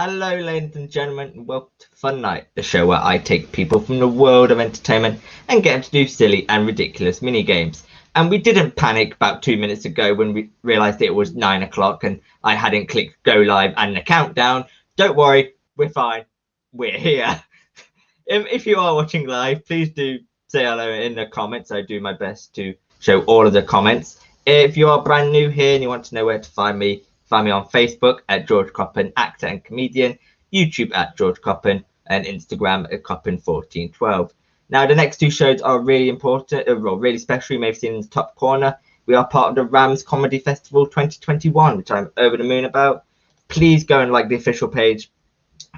Hello, ladies and gentlemen, and welcome to Fun Night, the show where I take people from the world of entertainment and get them to do silly and ridiculous mini games. And we didn't panic about 2 minutes ago when we realised it was 9 o'clock and I hadn't clicked go live and the countdown. Don't worry, we're fine. We're here. If you are watching live, please do say hello in the comments. I do my best to show all of the comments. If you are brand new here and you want to know where to find me on Facebook at George Coppen, actor and comedian, YouTube at George Coppen, and Instagram at Coppen1412. Now, the next two shows are really important, really special. You may have seen in the top corner. We are part of the Rams Comedy Festival 2021, which I'm over the moon about. Please go and like the official page,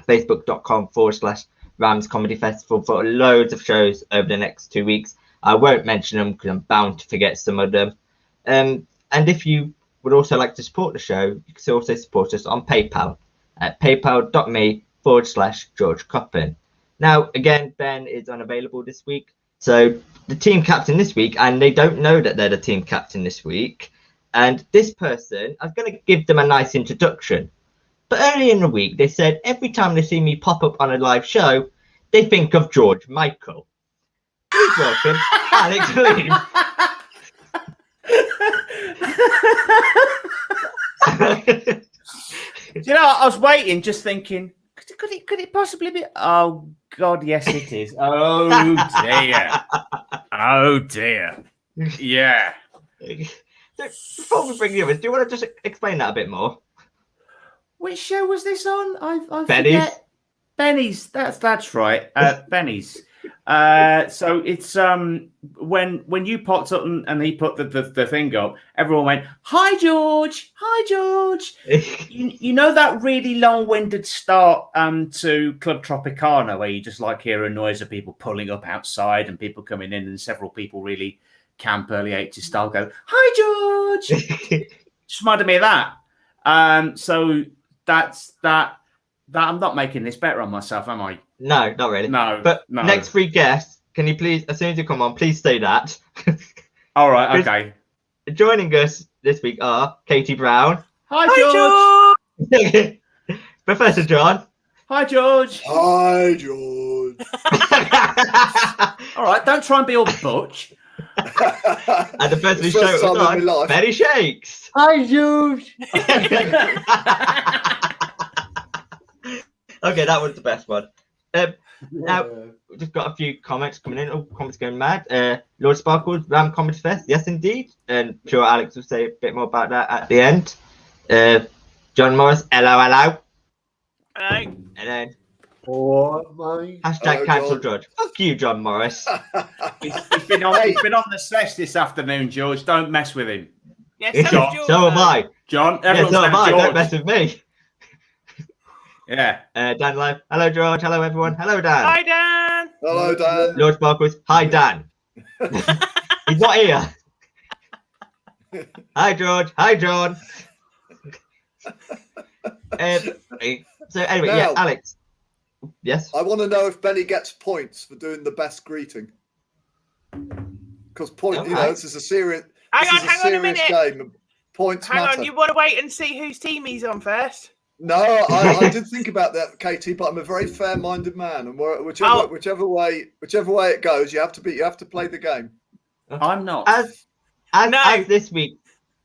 facebook.com/Rams Comedy Festival, for loads of shows over the next 2 weeks. I won't mention them because I'm bound to forget some of them. And if you would also like to support the show, you can also support us on PayPal at paypal.me/George Coppen. Now, again, Ben is unavailable this week. So the team captain this week, and they don't know that they're the team captain this week. And this person, I'm going to give them a nice introduction. But earlier in the week, they said every time they see me pop up on a live show, they think of George Michael. Please welcome Alex Liam. You know, I was waiting, just thinking, could it possibly be? Oh God, yes, it is. Oh dear. Yeah. Before we bring you in, do you want to just explain that a bit more? Which show was this on? I Benny's. forget. Benny's. That's right. Benny's. So it's when you popped up and he put the thing up, everyone went, "Hi George, hi George." you know that really long-winded start to Club Tropicana where you just like hear a noise of people pulling up outside and people coming in, and several people really camp early 80s style go, "Hi George." Just reminded me of that. So that's that. I'm not making this better on myself, am I? No, not really. No. But next three guests, can you please, as soon as you come on, please say that. All right, okay. Joining us this week are Katie Brown. Hi George. Professor John. Hi George. Hi George. All right, don't try and be all butch. And the person who showed us on, Betty Shakes. Hi George. Okay, that was the best one. Now, we've just got a few comments coming in. Oh, comments going mad. Lord Sparkles, Ram Comedy Fest. Yes, indeed. And I'm sure Alex will say a bit more about that at the end. John Morris, hello. Hello. And then Hello, #cancel George. Fuck you, John Morris. He's been on the sesh this afternoon, George. Don't mess with him. Yes, So am I. John, Yeah, everyone's so am I. George. Don't mess with me. Yeah. Dan Live. Hello, George. Hello, everyone. Hello, Dan. Hi, Dan. Hello, Dan. Lord Sparkles. Hi, Dan. He's not here. Hi, George. Hi, John. So anyway, Now, yeah, Alex. Yes. I want to know if Benny gets points for doing the best greeting. Because this is a serious, Hang on a minute. game. Points Hang matter. on, you want to wait and see whose team he's on first? No, I did think about that, Katie, but I'm a very fair-minded man, and whichever way it goes, you have to play the game. I'm not. As this week,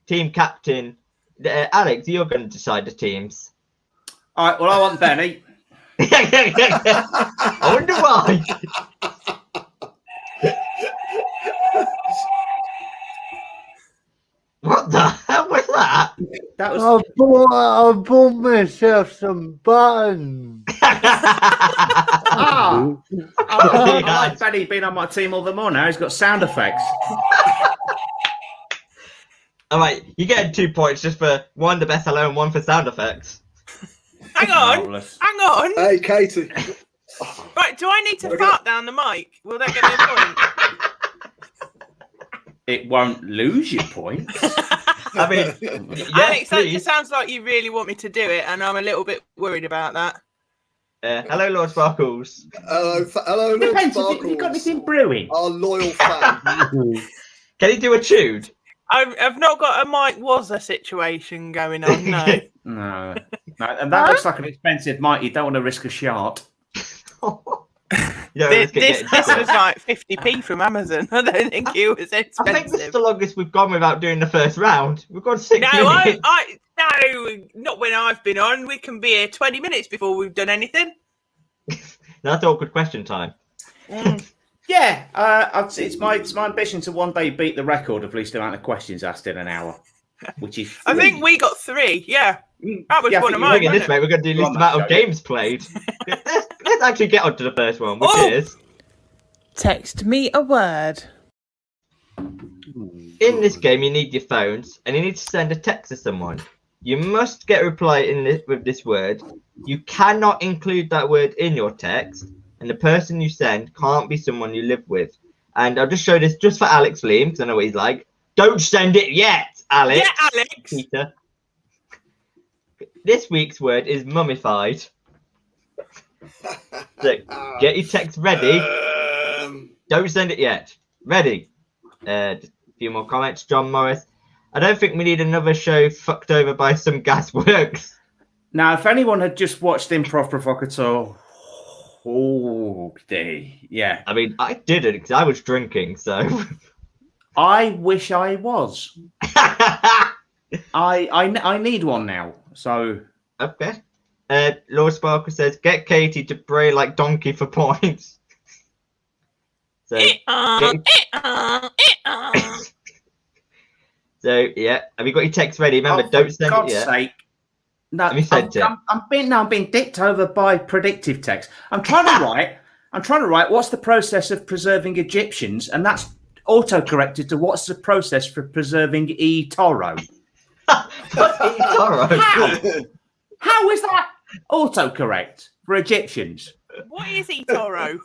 team captain, Alex, you're going to decide the teams. All right. Well, I want Benny. I wonder why. What the hell was that? That was. I bought myself some buttons. I like Benny being on my team all the more now. He's got sound effects. All right, you get 2 points just for one, the best hello, and one for sound effects. Hang on. Hey, Katie. Right, do I need to fart down the mic? Will that give me a point? It won't lose your points. I mean, yes, Alex, please. it sounds like you really want me to do it, and I'm a little bit worried about that. Hello, Lord Sparkles. Hello, Lord Depends Sparkles. if you got anything brewing. Our loyal fan. Can you do a tune? I've not got a Mike Wazza situation going on, no. No. No, and that looks like an expensive mic. You don't want to risk a shard. This was like 50p from Amazon. I don't think it was expensive. I think this is the longest we've gone without doing the first round. We've gone 6 minutes. No, not when I've been on. We can be here 20 minutes before we've done anything. That's awkward question time. Yeah, it's my ambition to one day beat the record of least amount of questions asked in an hour, which is 3. I think we got 3. Yeah, that was one of mine. This way, we're going to do least amount of games played. Let's actually get on to the first one, which is text me a word. in this game. You need your phones, and you need to send a text to someone. You must get a reply with this word. You cannot include that word in your text, and the person you send can't be someone you live with. And I'll just show this just for Alex Liam, because I know what he's like. Don't send it yet, Alex. Yeah, Alex. Peter. This week's word is mummified. So get your text ready. Don't send it yet. Ready. Just a few more comments. John Morris. I don't think we need another show fucked over by some gasworks. Now, if anyone had just watched Improv Provocateur, yeah. I mean, I didn't because I was drinking, so. I wish I was. I need one now. So okay. Lord Sparkle says, "Get Katie to bray like donkey for points." So, so yeah, have you got your text ready? Remember, don't send it yet. Sake. No, Have you sent it? I'm being dicked over by predictive text. I'm trying to write. What's the process of preserving Egyptians? And that's auto-corrected to what's the process for preserving eToro? How is that autocorrect for Egyptians? What is eToro?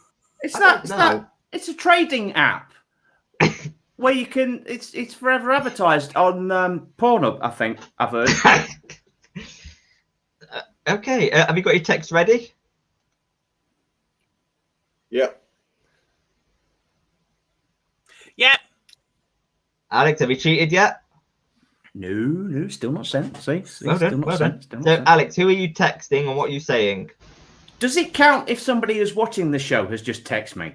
It's a trading app where you can. It's forever advertised on Pornhub. I think I've heard. Okay, have you got your text ready? Yep. Yeah. Alex, have you cheated yet? No, still not sent. See, Well still done, not well sent. done. So, Alex, who are you texting and what are you saying? Does it count if somebody who's watching the show has just texted me?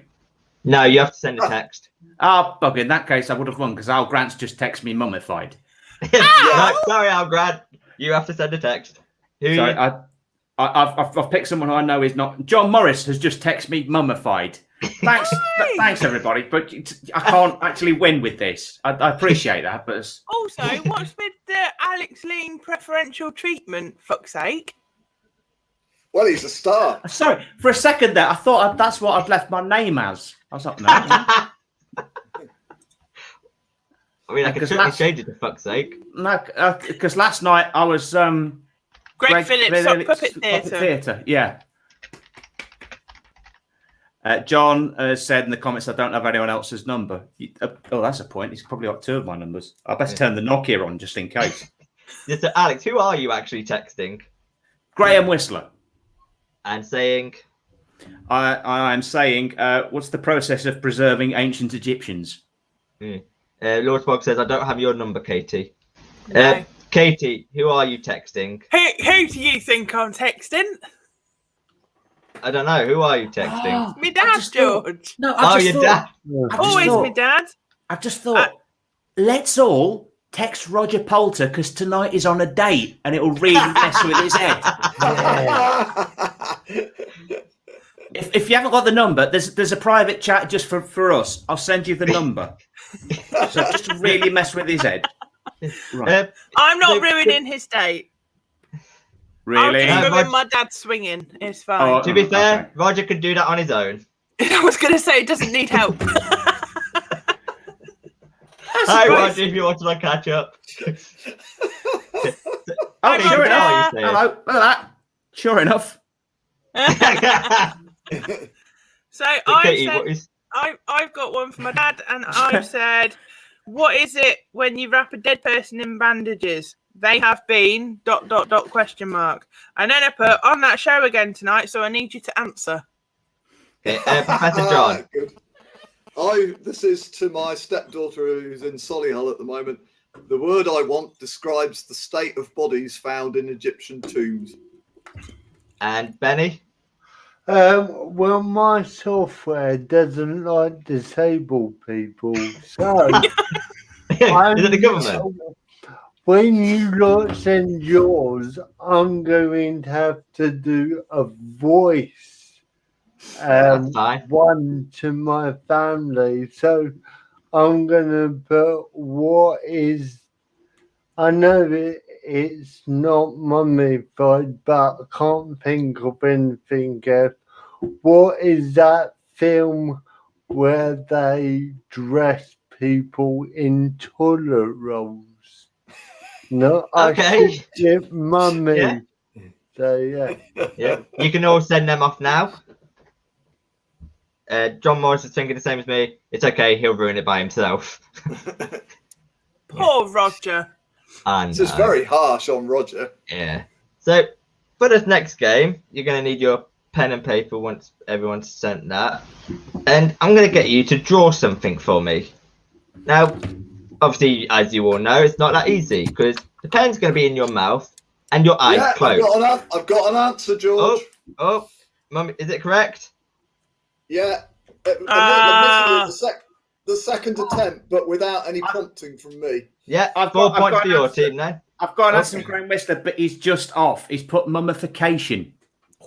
No, you have to send a text. Oh, bugger. In that case, I would have won because Al Grant's just texted me mummified. No, sorry, Al Grant. You have to send a text. Sorry, I've picked someone who I know is not. John Morris has just texted me mummified. Thanks, everybody. But I can't actually win with this. I appreciate that, but Also, what's with the Alex Lean preferential treatment? Fuck's sake. Well, he's a star. Sorry, for a second there, I thought that's what I'd left my name as. I was like, no. I mean, I could certainly change it to fuck's sake. No, because last night I was Greg Phillips Puppet Theatre. Yeah. John said in the comments, I don't have anyone else's number. That's a point. He's probably got 2 of my numbers. I best turn the Nokia on just in case. So, Alex, who are you actually texting? Graham Whistler. And saying? I am saying, what's the process of preserving ancient Egyptians? Lord Spog says, I don't have your number, Katie. No. Katie, who are you texting? Who do you think I'm texting? I don't know. Who are you texting? My dad, George. Your dad. Always my dad. I just thought, let's all text Roger Poulter because tonight is on a date and it'll really mess with his head. If you haven't got the number, there's a private chat just for us. I'll send you the number. So just to really mess with his head. Right. I'm not ruining his date. Really? I'll keep him in my dad swinging. It's fine. To be fair, okay. Roger could do that on his own. I was going to say, it doesn't need help. Hi, Roger, if you want to catch up. Sure enough. Hello, look at that. Sure enough. So I've got one for my dad, and I've said, what is it when you wrap a dead person in bandages? They have been ... And then I put on that show again tonight, so I need you to answer. Okay, Professor John. This is to my stepdaughter who's in Solihull at the moment. The word I want describes the state of bodies found in Egyptian tombs. And Benny? Well, my software doesn't like disabled people, so Is it the government? when you lot send yours, I'm going to have to do a voice That's fine. one to my family. So I'm gonna put what is. I know it's not mummified, but I can't think of anything else. What is that film where they dress people in toilet rolls? No, I Okay. should get mummy. Yeah. So yeah. Yeah. You can all send them off now. John Morris is thinking the same as me. It's okay, he'll ruin it by himself. Poor Roger. And This is very harsh on Roger. yeah. So for this next game, you're going to need your pen and paper once everyone's sent that. And I'm going to get you to draw something for me. Now, obviously, as you all know, it's not that easy because the pen's going to be in your mouth and your eyes closed. I've got an answer, George. Oh, Mummy, is it correct? Yeah. Admittedly, the second attempt, but without any prompting from me. Yeah, I've 4 got points for an your answer. team then. I've got an answer from Graham Whistler, but he's just off. He's put mummification.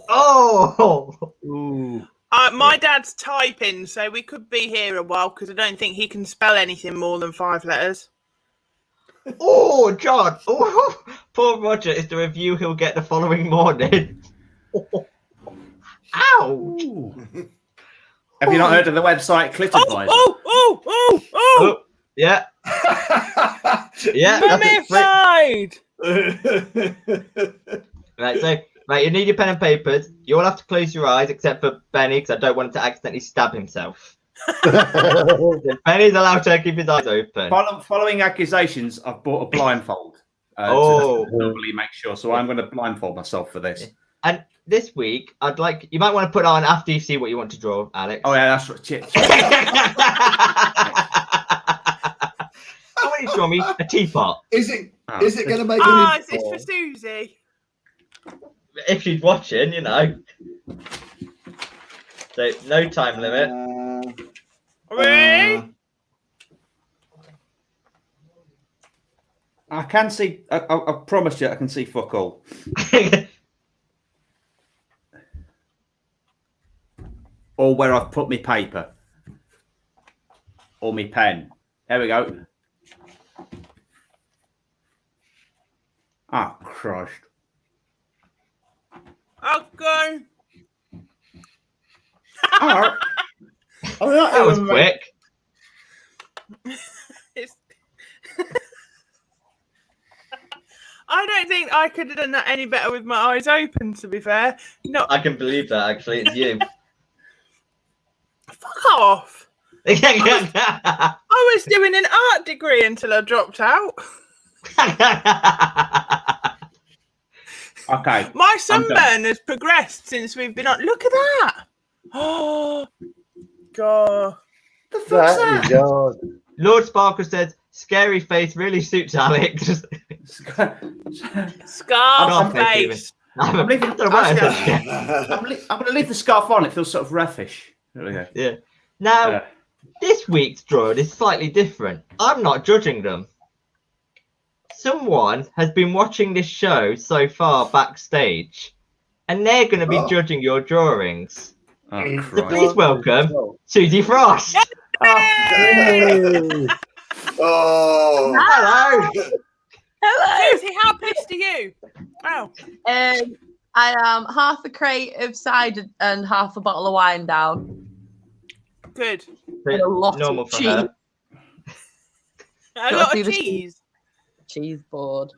Oh! Ooh. My dad's typing, so we could be here a while because I don't think he can spell anything more than 5 letters. Oh, John! Oh, poor Roger is the review he'll get the following morning. Ouch! Have you not heard of the website Clit Advisor? Oh! Yeah. Yeah. Mummified! Right, so you need your pen and papers. You all have to close your eyes except for Benny because I don't want him to accidentally stab himself. Benny's allowed to keep his eyes open. Following accusations, I've bought a blindfold. To normally make sure, so I'm going to blindfold myself for this. And this week, you might want to put it on after you see what you want to draw, Alex. Oh yeah, that's right. I want you to draw me a teapot. Is it going to make is this for Susie? If she's watching, you know. So no time limit. Really? I can see. I promise you, I can see fuck all. Or where I've put my paper. Or my pen. There we go. Ah, Christ. Okay. Oh, That was quick. I don't think I could have done that any better with my eyes open, to be fair. No. I can believe that, actually. It's you. Fuck off. I was doing an art degree until I dropped out. Okay. My sunburn has progressed since we've been on. Look at that. Oh, God. The fuck's That that? is odd. Lord Sparkle says, scary face really suits Alex. Scar face. I'm going to leave the scarf on. It feels sort of roughish. There we go. Yeah. Now, this week's drawing is slightly different. I'm not judging them. Someone has been watching this show so far backstage, and they're going to be judging your drawings. Oh, So please welcome Susie Frost. Oh, Hello. Hello. Susie, how pissed are you? Oh. I am half a crate of cider and half a bottle of wine down. Good. And a lot Normal of for cheese. her. A Got lot to of do the cheese. Cheese board.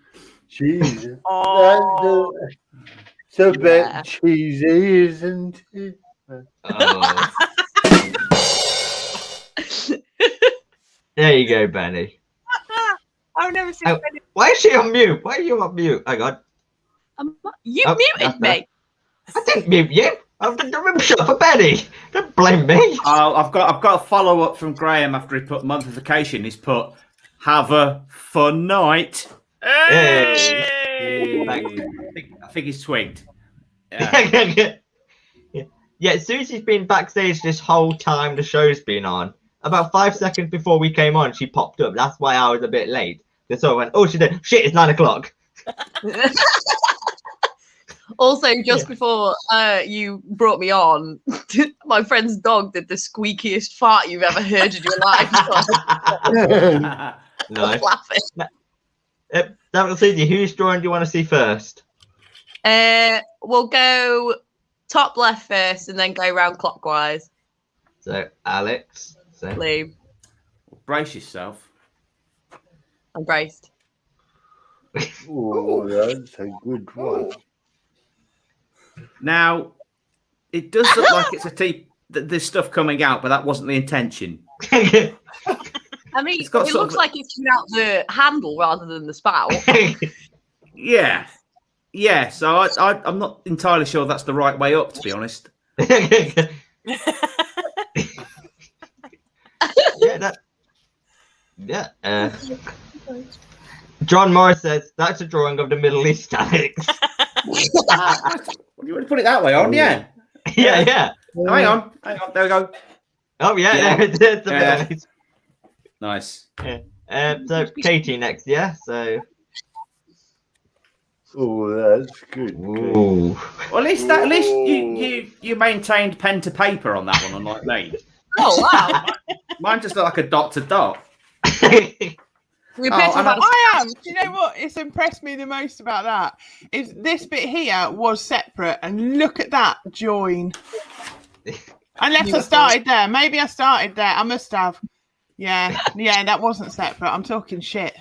Jesus. Oh. It's a bit Yeah. cheesy, isn't it? Oh. There you go, Benny. I've never seen Oh. Benny. Why is she on mute? Why are you on mute? Hang on. You Oh, muted me. I didn't mute you. I'm shut up for Benny. Don't blame me. I've got a follow up from Graham after he put mummification. He's put have a fun night. Hey! Thanks. I think he's twigged. Yeah, Susie's been backstage this whole time the show's been on. About 5 seconds before we came on, she popped up. That's why I was a bit late. So I went, oh, she did. Shit, it's 9 o'clock. Also, just before you brought me on, my friend's dog did the squeakiest fart you've ever heard in your life. Nice. Laughing. That was easy. Whose drawing do you want to see first? We'll go top left first and then go round clockwise. So, Alex. So. Liam. Brace yourself. I'm braced. Oh, that's a good one. Now, it does look like it's a tea. There's stuff coming out, but that wasn't the intention. I mean, it got sort looks of- like it's coming out the handle rather than the spout. Yeah. Yeah, so I'm not entirely sure that's the right way up, to be honest. John Morris says that's a drawing of the Middle East, Alex. You want to put it that way on? Yeah. Yeah. Hang on. There we go. Oh, yeah. It's the Middle East. Nice. Yeah. So, Katie next, yeah? So. Oh, that's good. Ooh. Well, at least you maintained pen to paper on that one, unlike me. Oh, wow. Mine just looked like a dot to dot. We I am. Do you know what? It's impressed me the most about that is this bit here was separate, and look at that join. Unless I started there, maybe I started there. I must have. Yeah, that wasn't separate. I'm talking shit.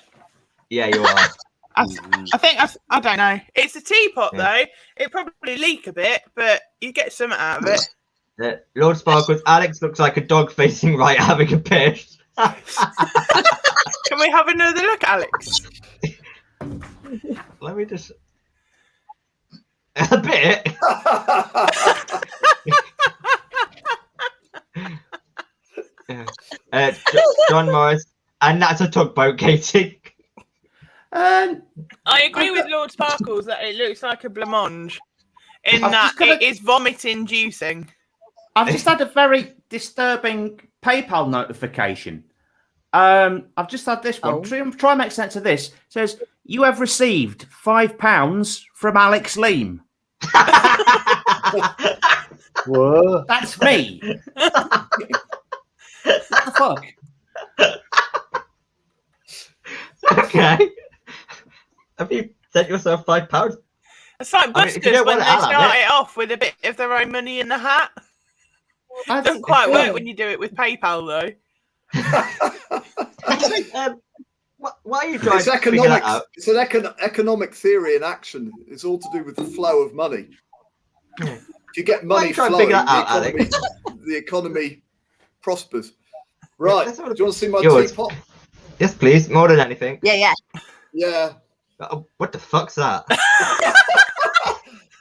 Yeah, you are. I think I don't know. It's a teapot though. It probably leak a bit, but you get something out of it. Lord Sparkles, Alex looks like a dog facing right, having a piss. Can we have another look, Alex? Let me just a bit. John Morris, and that's a tugboat, Katie. I agree with Lord Sparkles that it looks like a blancmange in that it is vomit-inducing. I've just had a very disturbing PayPal notification. I've just had this one. Try and make sense of this. It says, you have received £5 from Alex Leam. What? That's me. What the fuck? Okay. Have you sent yourself £5? It's like Busters when they start it off with a bit of their own money in the hat. It doesn't quite work when you do it with PayPal, though. Why are you trying It's to figure that economics. out? It's an economic theory in action. It's all to do with the flow of money. If you get money flowing, the economy prospers. Right. Do you want to see my teapot? Yes, please. More than anything. Yeah. What the fuck's that?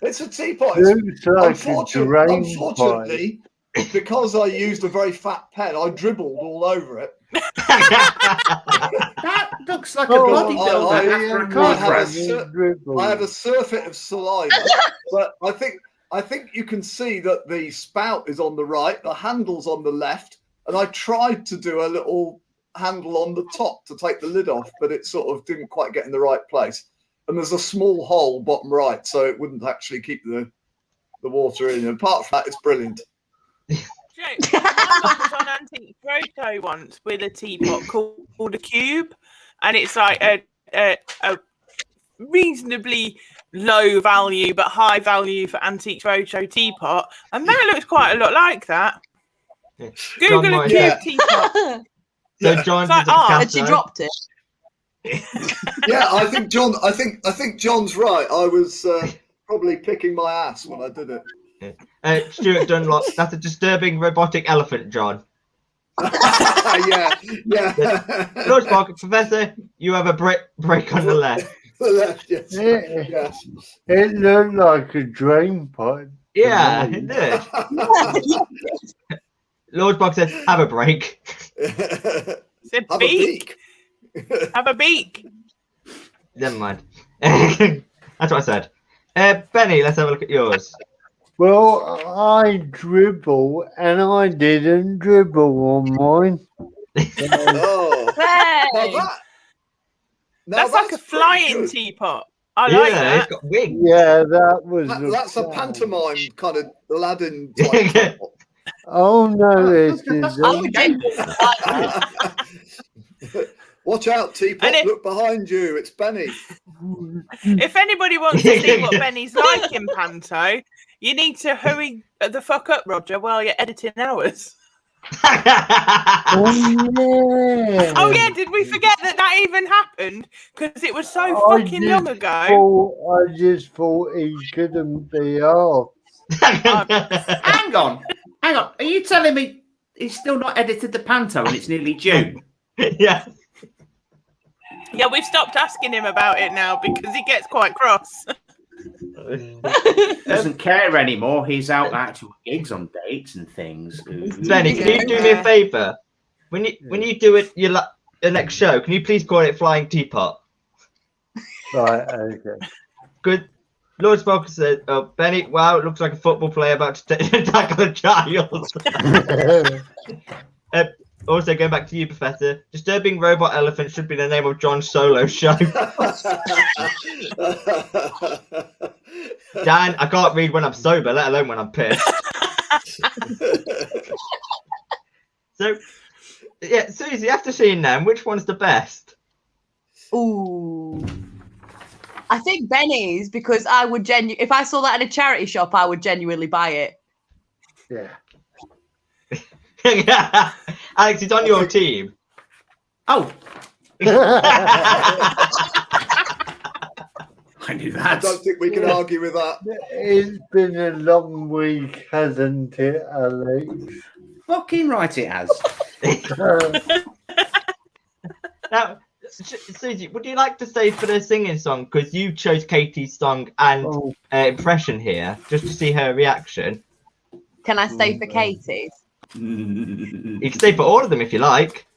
It's a teapot. Unfortunately, because I used a very fat pen, I dribbled all over it. That looks like a bodybuilder after a car crash. I have a surfeit of saliva, but I think you can see that the spout is on the right, the handle's on the left, and I tried to do a little handle on the top to take the lid off, but it sort of didn't quite get in the right place. And there's a small hole bottom right, so it wouldn't actually keep the water in. And apart from that, it's brilliant. I was on Antique Roadshow once with a teapot called a cube, and it's like a reasonably low value but high value for Antique Roadshow teapot, and that looks quite a lot like that. Google a cube teapot. So John, and she dropped it. Yeah, I think John's right. I was probably picking my ass when I did it. Stuart Dunlop, that's a disturbing robotic elephant, John. yeah. Lord Sparkle, Professor, you have a break on the left. The left, yes. It looked like a drain pipe. Yeah, it did. Lord Sparkle says, have a break. Have a beak. Have a beak. Never mind. That's what I said. Benny, let's have a look at yours. Well, I dribble and I didn't dribble on mine. So, Oh, Hey! now That's like a pretty flying good. teapot. I like Yeah, that. it's got wings. yeah, that was That's a plan. pantomime kind of Aladdin type top. Oh no, it That's I isn't. would genuinely like that. Watch out, teapot! And Look behind you. It's Benny. If anybody wants to see what Benny's like in Panto, you need to hurry the fuck up, Roger, while you're editing ours. Oh Oh yeah, did we forget that even happened? Because it was so I fucking long just ago. I just thought he couldn't be asked. Hang on. Are you telling me he's still not edited the Panto and it's nearly June? Yeah. Yeah, we've stopped asking him about it now because he gets quite cross. Doesn't care anymore. He's out at actual gigs on dates and things. Ooh. Benny, can you do me a favour? When you do it, the next show, can you please call it Flying Teapot? Right, okay. Good. Lord Spocker said, "Oh, Benny, wow, it looks like a football player about to tackle a child." Also, going back to you, Professor. Disturbing Robot Elephant should be the name of John's solo show. Dan, I can't read when I'm sober, let alone when I'm pissed. So, yeah, Susie, after seeing them, which one's the best? Ooh. I think Benny's, because I would if I saw that in a charity shop, I would genuinely buy it. Yeah. Alex, it's on your team. Oh, I knew I that. don't think we can argue with that. It's been a long week, hasn't it, Alex? Fucking right it has. Now, Susie, would you like to stay for the singing song? Because you chose Katie's song and impression here, just to see her reaction. Can I stay for Katie's? You can stay for all of them if you like.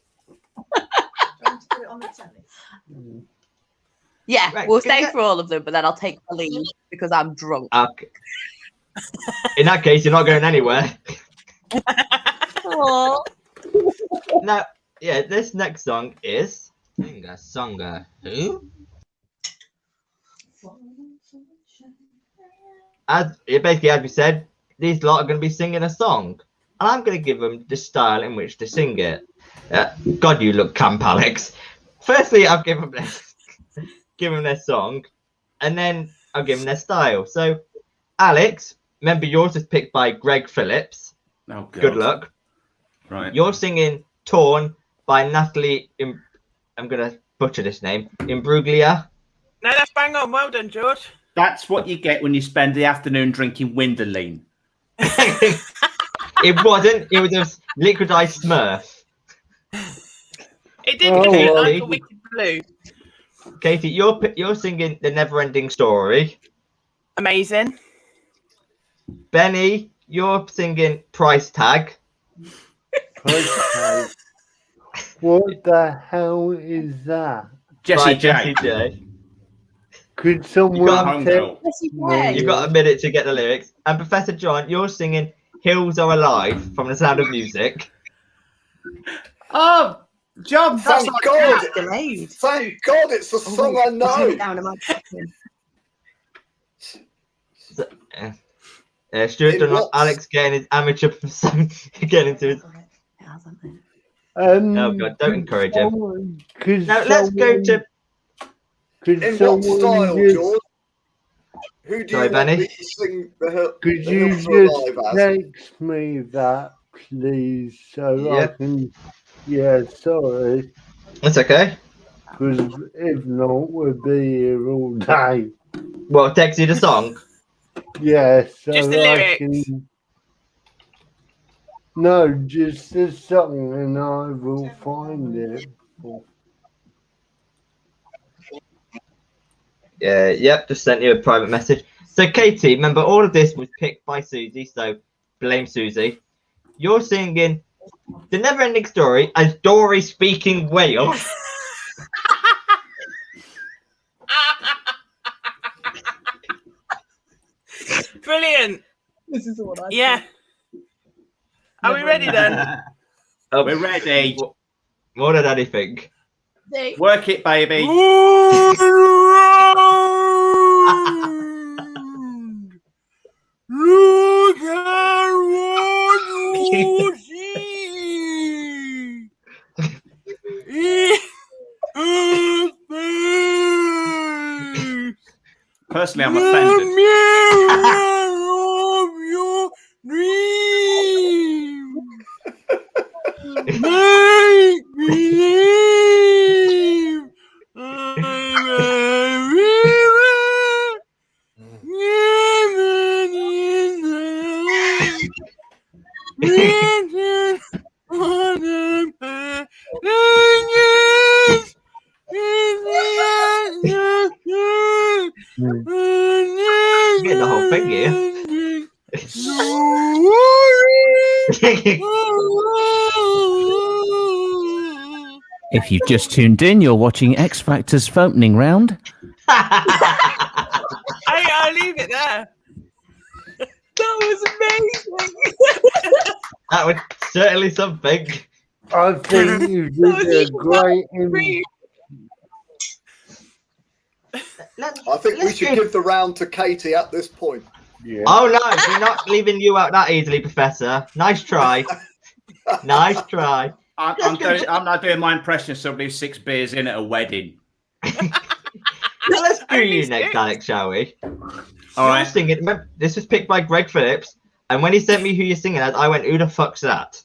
Yeah, Right, we'll stay for all of them, but then I'll take the lead because I'm drunk. Okay. In that case, you're not going anywhere. Aww. Now, yeah, this next song is Singer Who? As we said, these lot are going to be singing a song, and I'm going to give them the style in which to sing it. God, you look camp, Alex. Firstly, I'll give them their song, and then I'll give them their style. So, Alex, remember yours is picked by Greg Phillips. Oh, God. Good luck. Right. You're singing Torn by Natalie. I'm going to butcher this name. Imbruglia. No, that's bang on. Well done, George. That's what you get when you spend the afternoon drinking Winderline. It wasn't. It was a liquid ice Smurf. It didn't feel well. like a Wicked Blue. Katie, you're singing The Never-Ending Story. Amazing. Benny, you're singing Price Tag. Okay. What the hell is that? Jesse by J. J. Could got someone home tell girl. You've got a minute to get the lyrics. And Professor John, you're singing Hills Are Alive from The Sound of Music. Oh, John, that's Thank like God! Delayed. Thank God, it's the song I know. Down in my section. Stuart It Dunlop, was. Alex getting his amateur getting into his. Oh God, don't encourage him. Now let's go to. Could In what someone style, just, George? Who do Sorry, you want Benny? me to sing the could the you Hills Are Alive just as? text me that, please, so Yeah. I can? Yeah, sorry, That's okay. because if not, we'll be here all day. Well, text you the song. Yeah, so Just the I lyrics. can. No, just the song, and I will find it. Yep, just sent you a private message. So, Katie, remember all of this was picked by Susie, so blame Susie. You're singing The Never Ending Story as Dory speaking whale. Brilliant. This is what I Yeah. Are we ready then? We're ready. What did Daddy think? think. Work it, baby. Look at what you see. Personally, I'm offended. Of your dreams. Make believe I'm living in the written on the pages Get the whole thing here. If you've just tuned in, you're watching X Factor's opening round. I'll leave it there. That was amazing. That was certainly something. I think you did a great. I think we should give the round to Katie at this point. Yeah. Oh no, we're not leaving you out that easily, Professor. Nice try. Nice try. I'm not doing my impression of somebody who's 6 beers in at a wedding. Well, let's do you next, Alex, shall we? All right. Singing. Remember, this was picked by Greg Phillips, and when he sent me who you're singing as, I went, "Who the fuck's that?"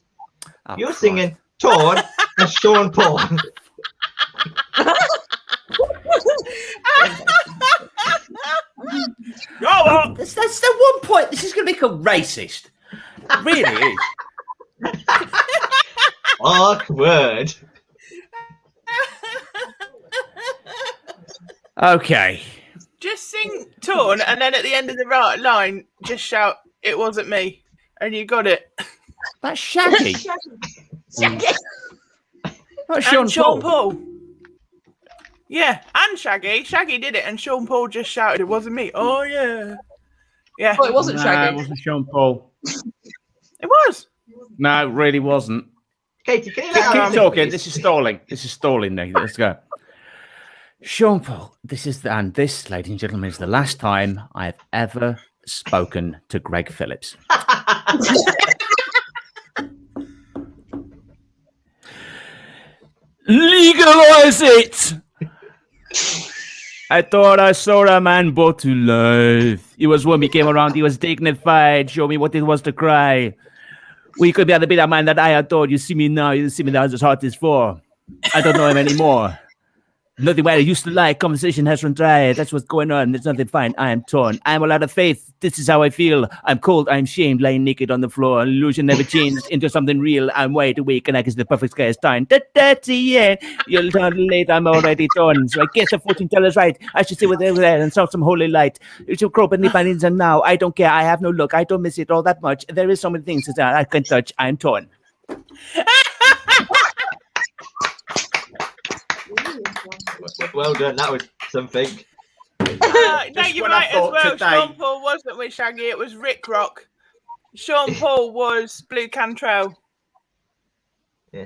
Oh, You're Christ. singing Torn and Sean Paul. Oh, That's the one point. This is going to become racist. It really is. Awkward. Okay. just sing Torn, and then at the end of the right line, just shout, "It wasn't me," and you got it. That's Shaggy. Shaggy. Not And Sean Paul. Yeah, and Shaggy. Shaggy did it, and Sean Paul just shouted, "It wasn't me." Oh yeah, yeah. Oh, it wasn't Shaggy. It wasn't Sean Paul. It was. No, it really wasn't. Katie, can you Keep let talking. This is stalling. This is stalling, Nick. Let's go. Sean Paul, this, ladies and gentlemen, is the last time I've ever spoken to Greg Phillips. Legalize it! I thought I saw a man brought to life. It was when we came around, he was dignified, showed me what it was to cry. We could be able to be that man that I adored. You see me now, you see me now, his heart is for. I don't know him anymore. Nothing where I used to like. Conversation has run dry. That's what's going on. There's nothing fine. I am torn. I am without of faith. This is how I feel. I'm cold. I'm shamed. Lying naked on the floor. An illusion never changed into something real. I'm wide awake and I can see the perfect sky is time. That's the end. You'll turn late. I'm already torn. So I guess the fortune teller's right. I should stay with there and saw some holy light. You should croak beneath my knees and now. I don't care. I have no look. I don't miss it all that much. There is so many things that I can touch. I'm torn. Well done. That was something. No, Just you're when I right as thought well. today- Sean Paul wasn't with Shaggy. It was Rick Rock. Sean Paul was Blue Cantrell. Yeah.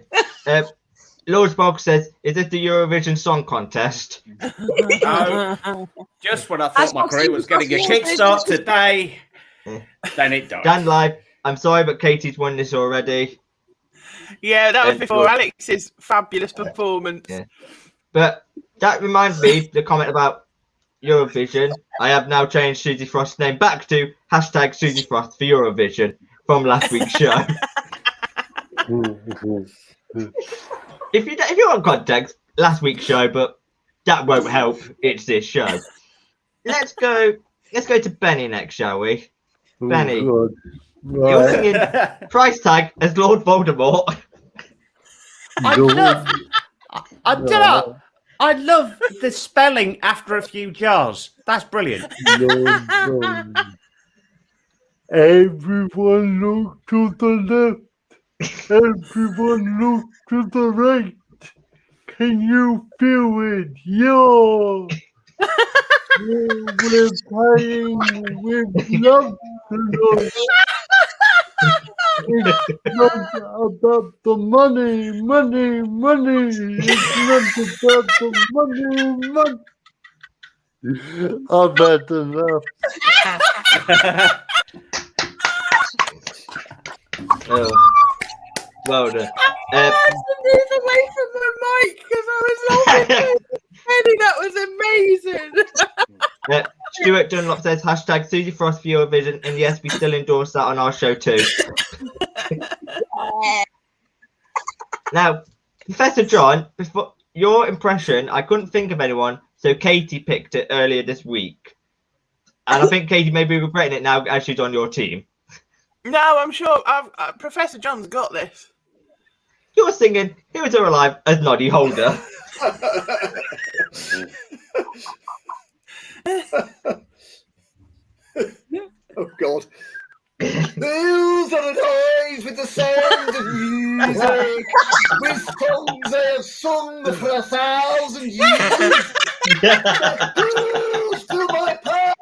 Lord Bog says, "Is this the Eurovision Song Contest?" No. Just when I thought my Xbox career was getting a Super kickstart today, Yeah. then it died. Dan Live, I'm sorry, but Katie's won this already. Yeah, that was And before George. Alex's fabulous performance. Yeah. But that reminds me, the comment about Eurovision. I have now changed Susie Frost's name back to hashtag Susie Frost for Eurovision from last week's show. If you want context, last week's show, but that won't help. It's this show. Let's go to Benny next, shall we? Benny. God. You're Right. singing Price Tag as Lord Voldemort. I love. I love the spelling after a few jars. That's brilliant. Lord, everyone look to the left. Everyone look to the right. Can you feel it? Yeah. we're paying with love tonight. It's not about the money. It's not about the money. I've had enough. Oh, well done. I had to move away from the mic because I was laughing. Penny, that was amazing. Stuart Dunlop says hashtag Susie Frost for your vision, and yes, we still endorse that on our show too. Now, Professor John, before your impression, I couldn't think of anyone, so Katie picked it earlier this week, and I think Katie may be regretting it now as she's on your team. No, I'm sure Professor John's got this. You're singing "Heroes Are Alive" as Noddy Holder. Oh God. Those are the days with the sound of music, with songs they have sung for 1,000 years. Who's to my part?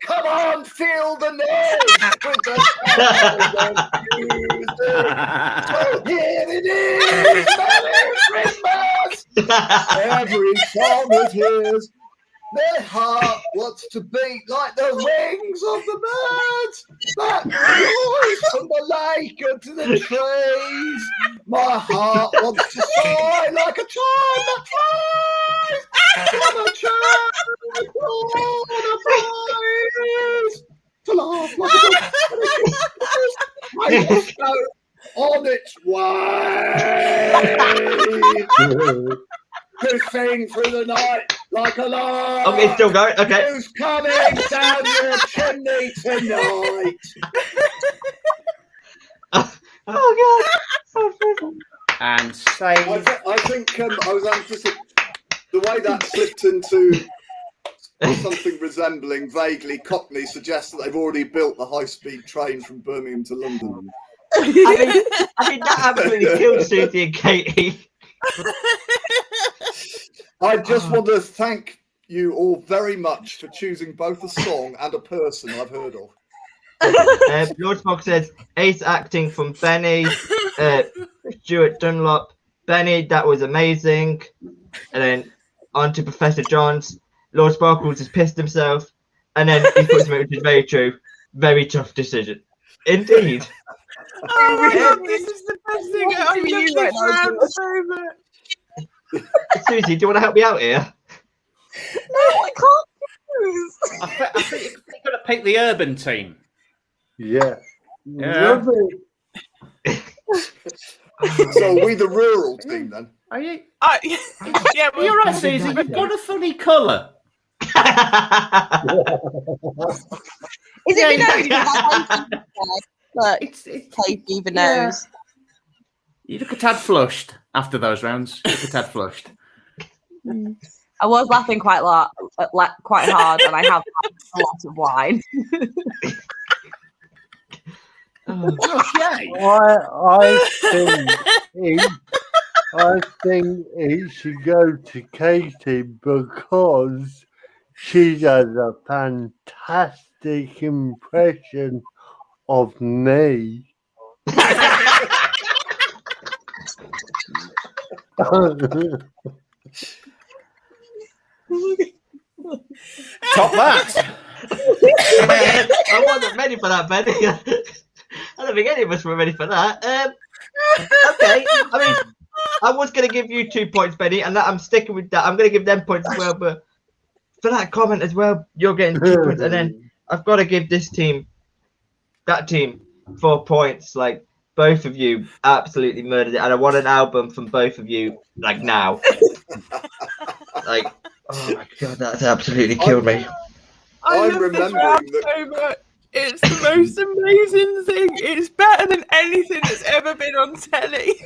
Come on, feel the noise with the sound of music. So here it is, Merry Christmas. Every song of his. Their heart wants to beat like the wings of the birds, that noise from the lake and to the trees. My heart wants to sigh like a child that flies. I'm a child on a breeze. To laugh like a dog. Go on its way. To sing through the night like a lark. Oh, it's still going. Okay. Who's coming down your chimney tonight? Oh God. And say. I think I was anticipating the way that slipped into something resembling vaguely Cockney suggests that they've already built the high-speed train from Birmingham to London. I mean that absolutely killed Susie and Katie. I just want to thank you all very much for choosing both a song and a person I've heard of. Lord Spock says ace acting from Benny. Stuart Dunlop. Benny, that was amazing. And then on to Professor Johns. Lord Sparkles has pissed himself. And then he puts him, which is very true. Very tough decision. Indeed. Oh my God, this is the best thing. I love this round so much. Susie, do you want to help me out here? No, I can't choose. I think you're going to pick the urban team. Yeah. Yeah. So are we the rural team then? Are you? Yeah, well, You're right, Susie. You've got a funny colour. Is it your nose? Look, It's Katie, the yeah. nose. You look a tad flushed after those rounds. You look a tad flushed. I was laughing quite hard, and I have had a lot of wine. I think it should go to Katie because she does a fantastic impression of me. Top that. I wasn't ready for that, Benny. I don't think any of us were ready for that. Okay, I mean, I was going to give you 2 points, Benny, and I'm sticking with that. I'm going to give them points as well, but for that comment as well, you're getting 2 points, and then I've got to give that team 4 points. Like, both of you absolutely murdered it, and I want an album from both of you, like, now. Like, oh my God, that's absolutely killed me. I I'm love this remembering round that- so much. It's the most amazing thing. It's better than anything that's ever been on telly.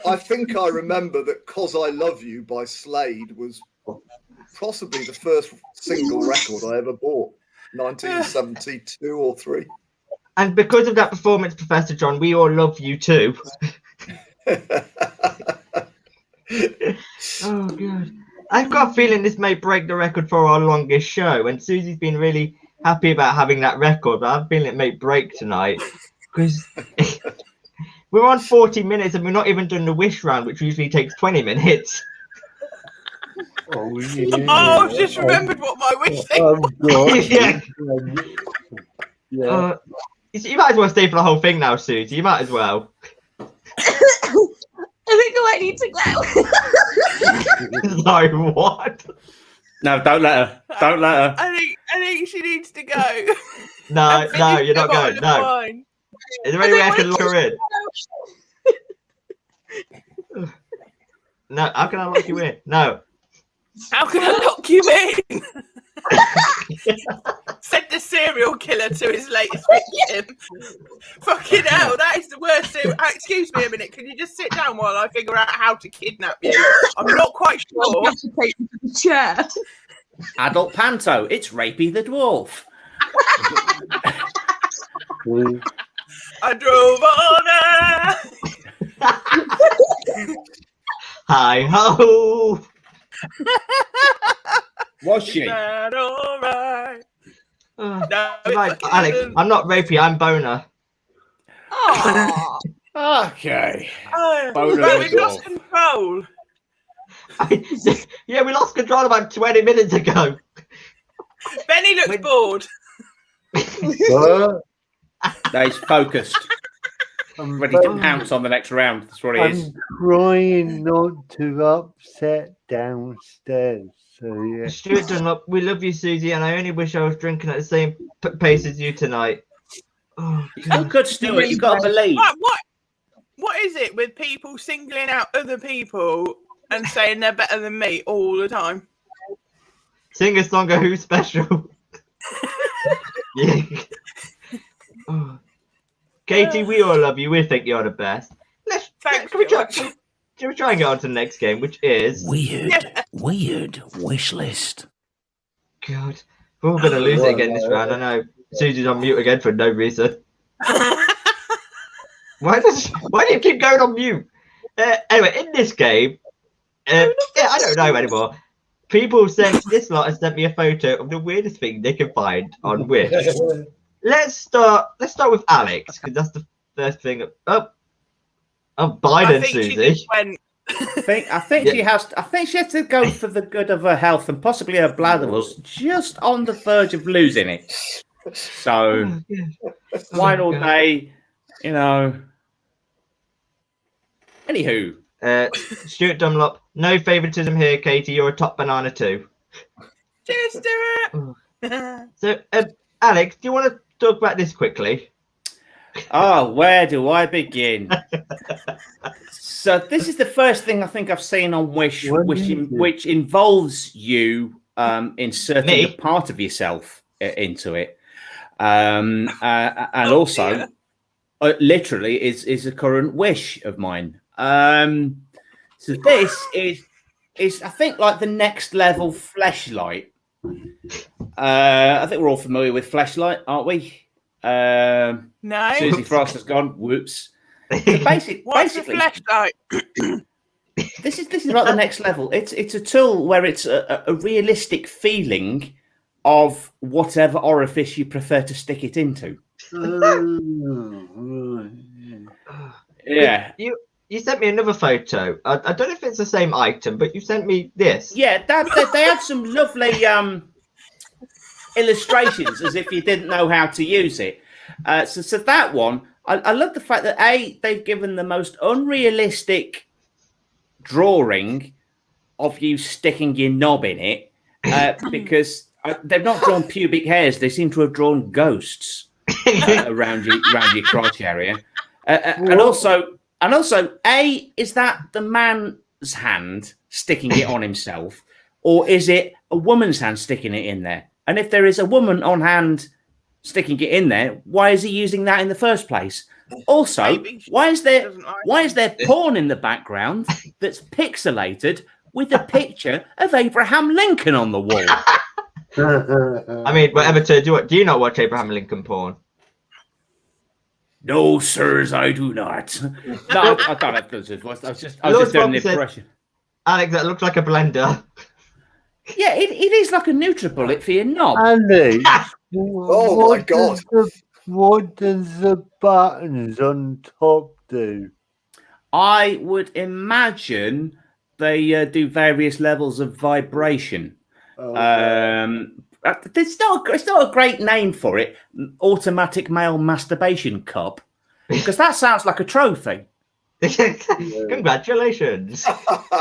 I think I remember that "'Cause I Love You" by Slade was possibly the first single record I ever bought, 1972 or 3. And because of that performance, Professor John, we all love you too. Oh god. I've got a feeling this may break the record for our longest show, and Susie's been really happy about having that record, but I have a feeling it may break tonight because we're on 40 minutes and we're not even done the wish round, which usually takes 20 minutes. Oh, yeah. Oh, I've just remembered what my wish thing God. Yeah. Yeah. You might as well stay for the whole thing now, Susie. You might as well. I think I might need to go. Sorry, what? No, don't let her. Don't let her. I think she needs to go. No, And no, finish you're the not going. bottle of No. wine. Is there any way I can lock her in? No, how can I lock you in? No. How can I lock you in? Send the serial killer to his latest victim. Fucking hell, that is the worst thing. Excuse me a minute, can you just sit down while I figure out how to kidnap you? I'm not quite You sure. have to take me to the chair. Adult panto. It's Rapey the dwarf. I drove on her. Hi ho. Was she? Is that all right? No, it Right, fucking Alex, isn't. I'm not rapey, I'm boner. Oh, Okay. Right, we've lost control. Yeah, we lost control about 20 minutes ago. Benny looks bored. Huh? No, he's focused. I'm Ready to pounce on the next round. That's what he is. trying not to upset downstairs. So yeah. Stuart Dunlop, we love you, Susie, and I only wish I was drinking at the same pace as you tonight. Oh, Oh, good, Stuart. You've got to believe. What is it with people singling out other people and saying they're better than me all the time? Sing a song of Who's Special. Yeah. Oh. Katie, we all love you. We think you're the best. Thanks, Can we try and get on to the next game, which is Weird wish list. God. We're all gonna lose it again this round. I know. Susie's on mute again for no reason. Why do you keep going on mute? Anyway, in this game, I don't know anymore. People sent this lot has sent me a photo of the weirdest thing they can find on Wish. Let's start with Alex, because that's the first thing. Oh, Biden, Susie. I think she has. I think she has to go for the good of her health, and possibly her bladder was just on the verge of losing it. So wine all day, you know. Anywho, Stuart Dunlop, no favoritism here, Katie. You're a top banana too. Cheers, Stuart. So, Alex, do you want to talk about this quickly? Oh, where do I begin? So this is the first thing I think I've seen on Wish, which involves you inserting a part of yourself into it, and also literally is a current wish of mine. So this is I think like the next level Fleshlight. I think we're all familiar with Fleshlight, aren't we? No. Susie Frost has gone. Whoops. So basically, Fleshlight? This is like the next level. It's a tool where it's a realistic feeling of whatever orifice you prefer to stick it into. Yeah. You sent me another photo. I don't know if it's the same item, but you sent me this. Yeah, they had some lovely illustrations as if you didn't know how to use it. So that one, I love the fact that they've given the most unrealistic drawing of you sticking your knob in it because they've not drawn pubic hairs. They seem to have drawn ghosts around your crotch area, and also, is that the man's hand sticking it on himself, or is it a woman's hand sticking it in there? And if there is a woman on hand sticking it in there, why is he using that in the first place? Also, why is there porn in the background that's pixelated with a picture of Abraham Lincoln on the wall? I mean, whatever to do. Do you not watch Abraham Lincoln porn? No, sirs, I do not. No, I don't have to. I was just doing an impression. Alex, that looks like a blender. Yeah, it is like a NutriBullet for your knob. Alex, Oh my God. What does the buttons on top do? I would imagine they do various levels of vibration. It's not a great name for it. Automatic male masturbation cup, because that sounds like a trophy. Congratulations.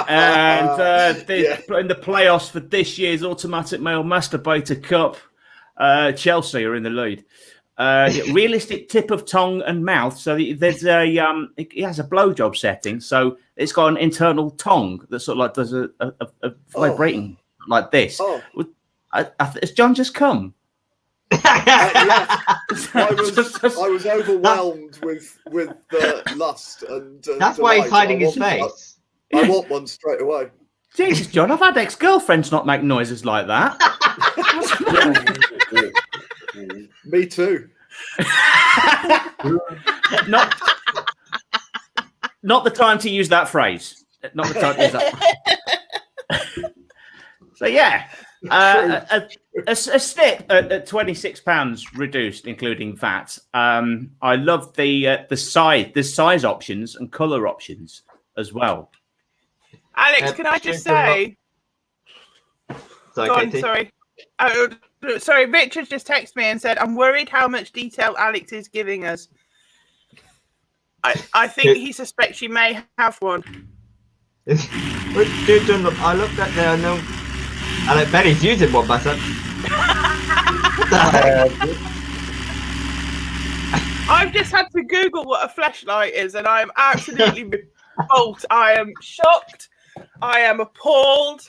And in the playoffs for this year's automatic male masturbator cup, Chelsea are in the lead. Realistic tip of tongue and mouth. So there's it has a blowjob setting. So it's got an internal tongue that sort of like does a vibrating like this. Has John just come? Yes. I was overwhelmed with lust and that's why he's hiding his face. I want one straight away. Jesus, John, I've had ex-girlfriends not make noises like that. Me too. Not the time to use that phrase. Not the time to use that. So yeah, a snip at £26 reduced, including VAT. I love the size options and colour options as well. Alex, can I just say? Sorry. Sorry, Richard just texted me and said, I'm worried how much detail Alex is giving us. I think he suspects she may have one. I looked at there, no. I like Benny's using one myself. I've just had to Google what a fleshlight is, and I am absolutely repulsed. I am shocked. I am appalled.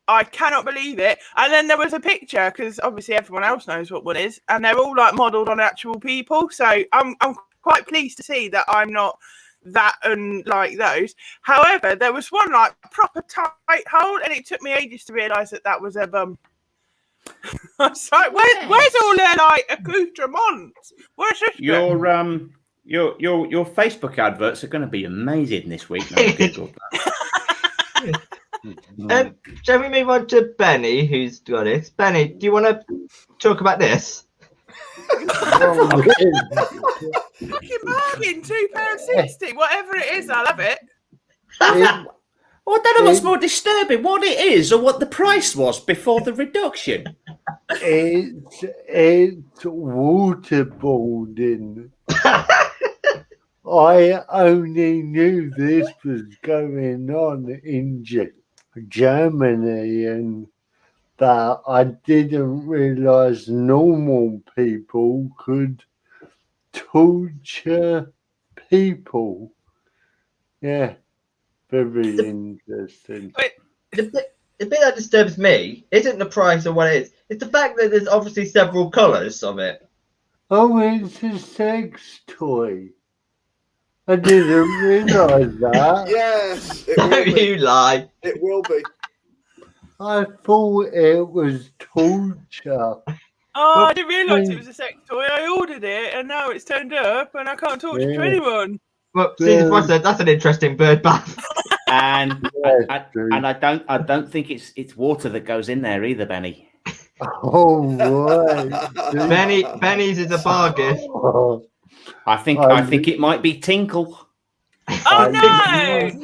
I cannot believe it. And then there was a picture, because obviously everyone else knows what one is, and they're all like modelled on actual people. So I'm quite pleased to see that I'm not that unlike those. However, there was one like proper tight hold, and it took me ages to realise that was a bum. I was like, where's all their like accoutrements? Where's this? Your Facebook adverts are going to be amazing this week. Shall we move on to Benny, who's got it? Benny, do you want to talk about this? Fucking bargain, £2.60, whatever it is, I love it. Well, I don't know what's more disturbing, what it is or what the price was before the reduction. It's waterboarding. I only knew this was going on in Germany, and that I didn't realise normal people could torture people. Yeah, very interesting. The bit that disturbs me isn't the price or what it is. It's the fact that there's obviously several colours of it. Oh, it's a sex toy. I didn't realise that. Yes, it will be. You lie. It will be. I thought it was torture. Oh, I didn't realise it was a sex toy. I ordered it, and now it's turned up, and I can't torture to anyone. Well, that's an interesting bird bath. And I don't think it's water that goes in there either, Benny. Oh, right. Benny's is a bargain. I think it might be tinkle. Oh no,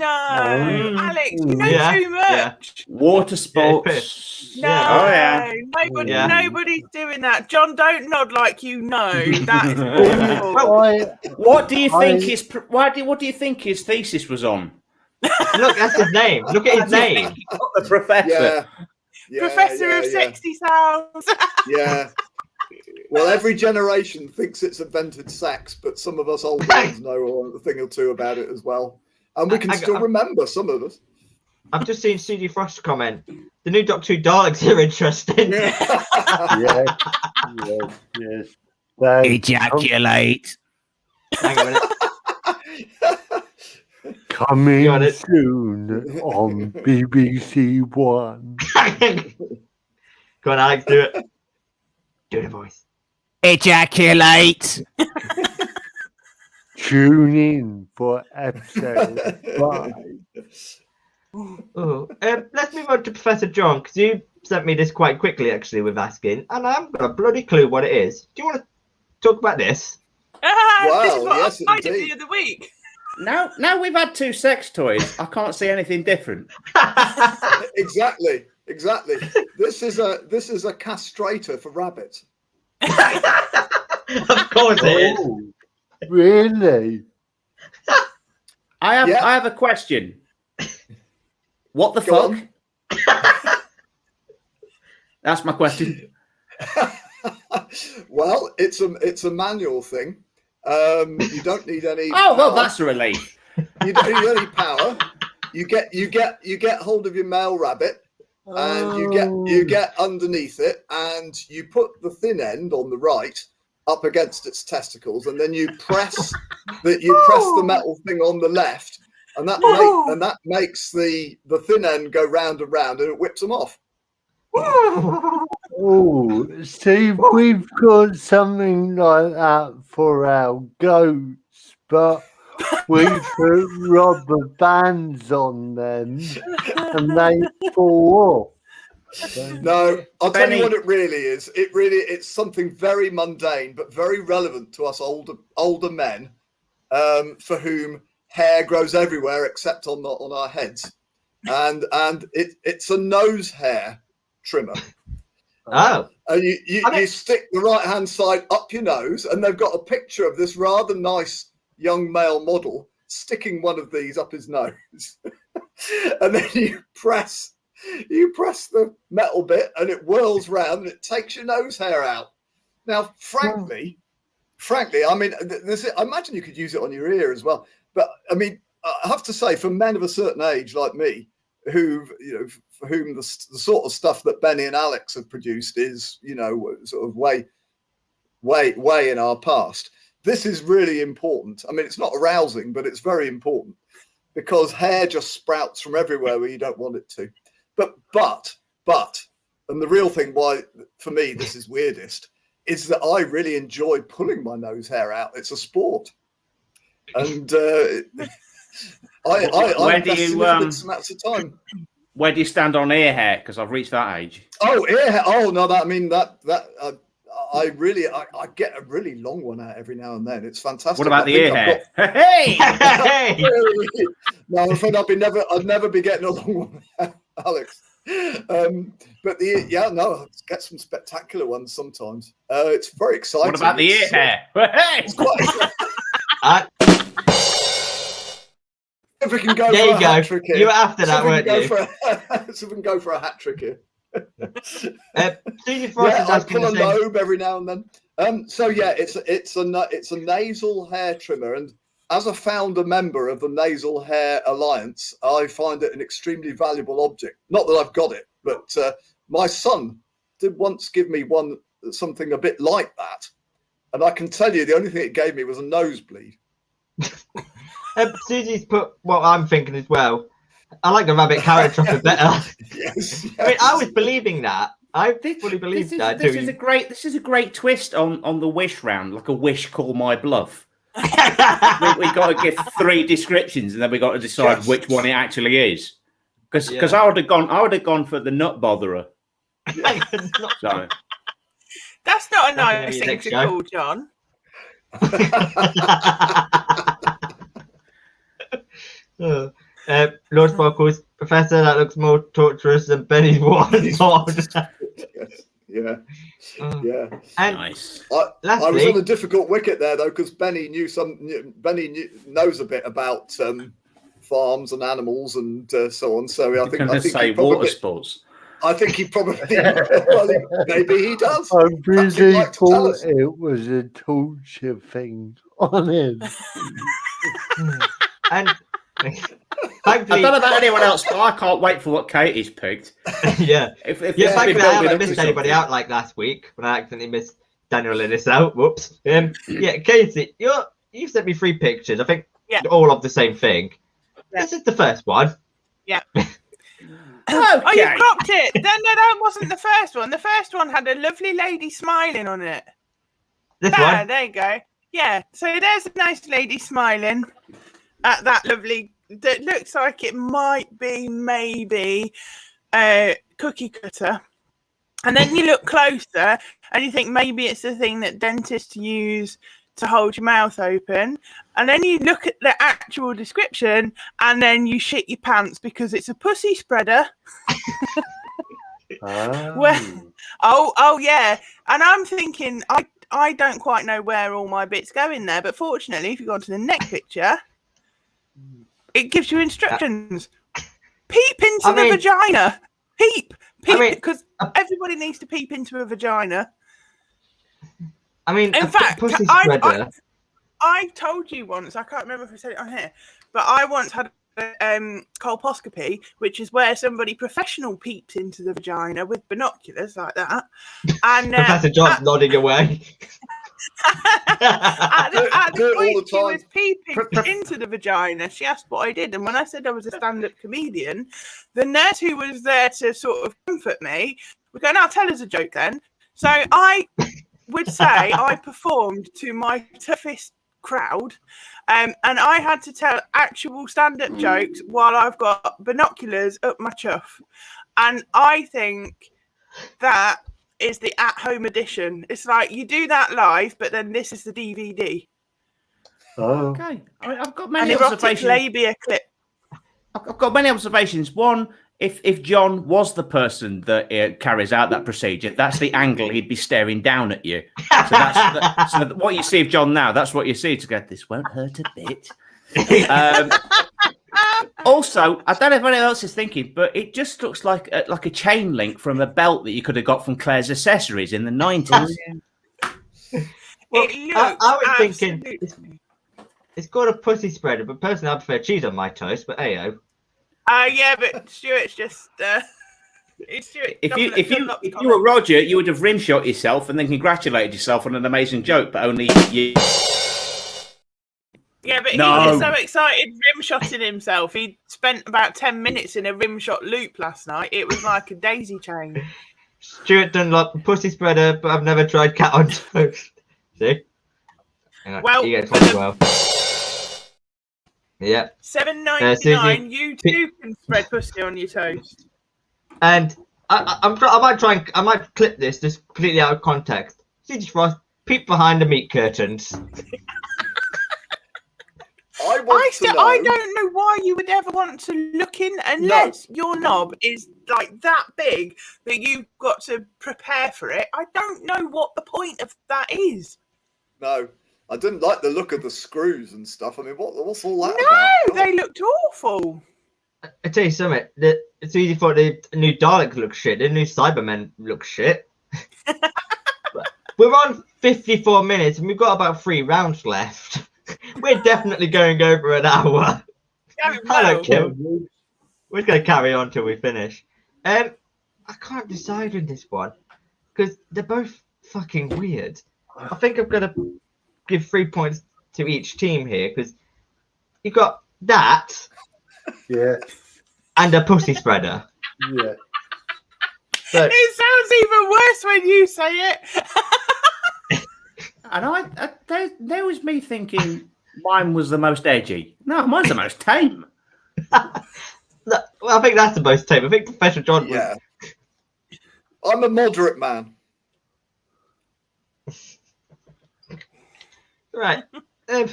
Alex, you know too much. Yeah. Water sports. No, nobody's doing that. John, don't nod like you know. That is awful. What do you think what do you think his thesis was on? Look, that's his name. Look at his name. The professor. Professor of sexy sounds. Yeah. Well, every generation thinks it's invented sex, but some of us old ones know a thing or two about it as well. And we can still remember, some of us. I've just seen CD Frost comment. The new Doctor Who Daleks are interesting. Yes. Ejaculate. Hang on a minute. Coming soon on BBC One. Go on, Alex, do it. Do the voice. Ejaculate. tune in for episode 5. Let's move on to Professor John, because you sent me this quite quickly, actually, with asking, and I haven't got a bloody clue what it is. Do you want to talk about this? This is what yes, I did indeed. the other week. Now we've had 2 sex toys. I can't see anything different. Exactly. This is a castrator for rabbits. Of course it is. Oh, really? I Yeah. have a question. What the Go fuck? That's my question. Well, it's a manual thing. You don't need any. Oh well, power. that's a relief. You don't need any power. You get hold of your male rabbit, and you get underneath it, and you put the thin end on the right up against its testicles, and then you press the metal thing on the left, and that makes the thin end go round and round, and it whips them off. Oh, see, we've got something like that for our goats, but we put rubber bands on them and they fall off. No, I'll tell Benny. you what it really is. It's something very mundane, but very relevant to us older men, for whom hair grows everywhere except on our heads, and it's a nose hair trimmer. Oh. And you stick the right hand side up your nose, and they've got a picture of this rather nice young male model sticking one of these up his nose, and then you press the metal bit, and it whirls round, and it takes your nose hair out. Now, frankly, I mean, I imagine you could use it on your ear as well. But I mean, I have to say, for men of a certain age like me, for whom the sort of stuff that Benny and Alex have produced is, sort of way in our past. This is really important. I mean, it's not arousing, but it's very important, because hair just sprouts from everywhere where you don't want it to. But, and the real thing why, for me, this is weirdest, is that I really enjoy pulling my nose hair out. It's a sport. And I invest significant amounts of time. Where do you stand on ear hair? Because I've reached that age. Oh, ear hair. Oh no, I get a really long one out every now and then. It's fantastic. What about the ear hair? Hey! No, I'm afraid I'd never be getting a long one, Alex. But get some spectacular ones sometimes. It's very exciting. What about the ear hair? It's quite... If we can go there for you a go. hat trick here. You were after that, weren't you? So we can go for a hat trick here. I I pull a lobe every now and then. So yeah, it's a nasal hair trimmer, and as a founder member of the Nasal Hair Alliance, I find it an extremely valuable object. Not that I've got it, but my son did once give me something a bit like that, and I can tell you the only thing it gave me was a nosebleed. Susie's put what I'm thinking as well. I like the rabbit carrot truffle better. Yes. I mean, I was believing that. I fully believed that. This is a great twist on the wish round, like a wish call my bluff. we got to give 3 descriptions, and then we got to decide which one it actually is. Because I would have gone for the nut botherer. So that's not a nice thing to call, John. Lord Sparkles, Professor, that looks more torturous than Benny's one. Yeah. And nice. I was on a difficult wicket there though, because Benny knows a bit about farms and animals and so on. So I think water sports. I think he probably well, maybe he does. I really thought it was a torture thing on him. And I don't know about anyone else, but I can't wait for what Katie's picked. Yeah. Thankfully I haven't missed anybody out like last week when I accidentally missed Daniel Innes out. Whoops. Katie, you sent me 3 pictures. I think they're all of the same thing. Yeah. This is the first one. Yeah. Okay. Oh, you cropped it. No, that wasn't the first one. The first one had a lovely lady smiling on it. This one? There you go. Yeah, so there's a nice lady smiling at that lovely, that looks like it might be maybe a cookie cutter. And then you look closer and you think maybe it's the thing that dentists use to hold your mouth open. And then you look at the actual description and then you shit your pants because it's a pussy spreader. Oh yeah. And I'm thinking, I don't quite know where all my bits go in there, but fortunately, if you go on to the next picture, it gives you instructions. Peep into the vagina. Peep, because everybody needs to peep into a vagina. I mean, in fact, I told you once, I can't remember if I said it on here, but I once had a colposcopy, which is where somebody professional peeps into the vagina with binoculars like that. And Professor John's nodding away. at the point she was peeping into the vagina, she asked what I did, and when I said I was a stand-up comedian, the nurse who was there to sort of comfort me was going, "Now tell us a joke then." So I would say I performed to my toughest crowd, and I had to tell actual stand-up jokes while I've got binoculars up my chuff, and I think that is the at-home edition. It's like you do that live, but then this is the DVD. Oh, okay. I've got many observations. Labia clip. I've got many observations. One, if John was the person that carries out that procedure, that's the angle he'd be staring down at you. So what you see of John now, that's what you see. To go, this won't hurt a bit. Also, I don't know if anyone else is thinking, but it just looks like a chain link from a belt that you could have got from Claire's Accessories in the 90s. Well, I was thinking it's called a pussy spreader, but personally I prefer cheese on my toast, but ayo. Yeah, but Stuart's just if you were Roger, you would have rim shot yourself and then congratulated yourself on an amazing joke, but only you. Yeah, but he was so excited rim-shotting himself. He spent about 10 minutes in a rim-shot loop last night. It was like a daisy chain. Stuart Dunlop, pussy spreader, but I've never tried cat on toast. See? Well, you get it well. Yeah. $7.99. You too can spread pussy on your toast. And I might clip this just completely out of context. Susie Frost, peep behind the meat curtains. I don't know why you would ever want to look in unless your knob is like that big that you've got to prepare for it. I don't know what the point of that is. No, I didn't like the look of the screws and stuff. I mean, what's all that about? No, they looked awful. I tell you something. It's easy for the new Daleks look shit. The new Cybermen look shit. We're on 54 minutes and we've got about 3 rounds left. We're definitely going over an hour. Hello, Kim. We're just going to carry on till we finish. I can't decide on this one because they're both fucking weird. I think I'm going to give 3 points to each team here because you got that. Yeah. And a pussy spreader. Yeah. But it sounds even worse when you say it. And there was me thinking mine was the most edgy. No, mine's the most tame. Well, I think that's the most tame. I think Professor John was... Yeah. I'm a moderate man. Right. Let's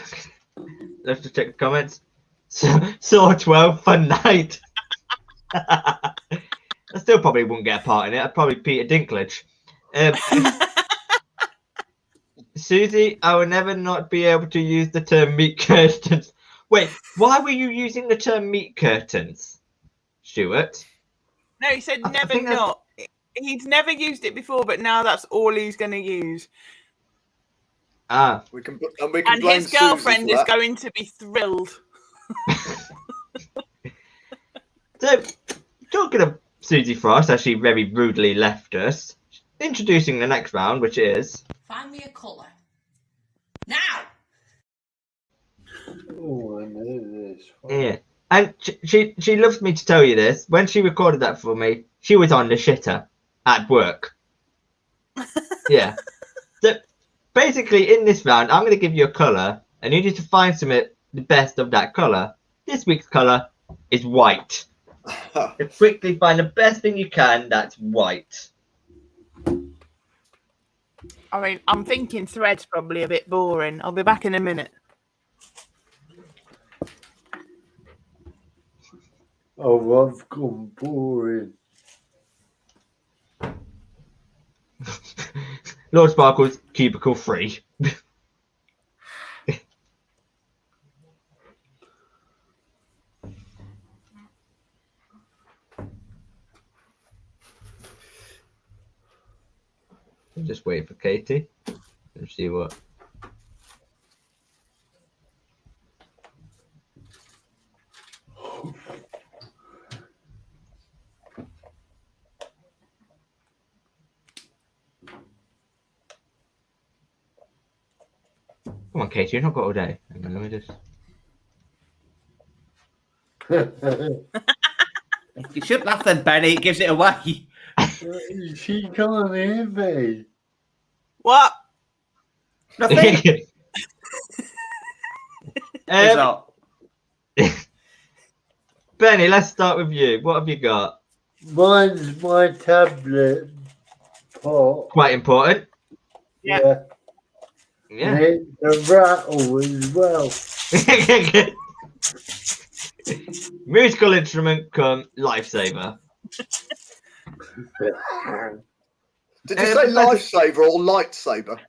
just check the comments. Saw 12, fun night. I still probably wouldn't get a part in it. I'd probably Peter Dinklage. Susie, I will never not be able to use the term meat curtains. Wait, why were you using the term meat curtains, Stuart? No, he said never not. He's never used it before, but now that's all he's going to use. Ah. And his girlfriend is going to be thrilled. So, talking of Susie Frost, as she very rudely left us, introducing the next round, which is... Find me a colour. Now! Oh, I know this. Yeah. And she loves me to tell you this. When she recorded that for me, she was on the shitter at work. Yeah. So, basically, in this round, I'm going to give you a colour, and you need to find the best of that colour. This week's colour is white. So quickly find the best thing you can that's white. I mean, I'm thinking thread's probably a bit boring. I'll be back in a minute. Oh, I've gone boring. Lord Sparkle's cubicle free. I'm just waiting for Katie. Let's see what. Come on, Katie, you've not got all day. Hang on, let me just. You shouldn't laugh then, Benny. It gives it away. She can't hear me. What? Nothing. Benny, let's start with you. What have you got? Mine's my tablet pot. Quite important. Yeah. Yeah. And it's a rattle as well. Musical instrument come lifesaver. Did you say lifesaver or lightsaber?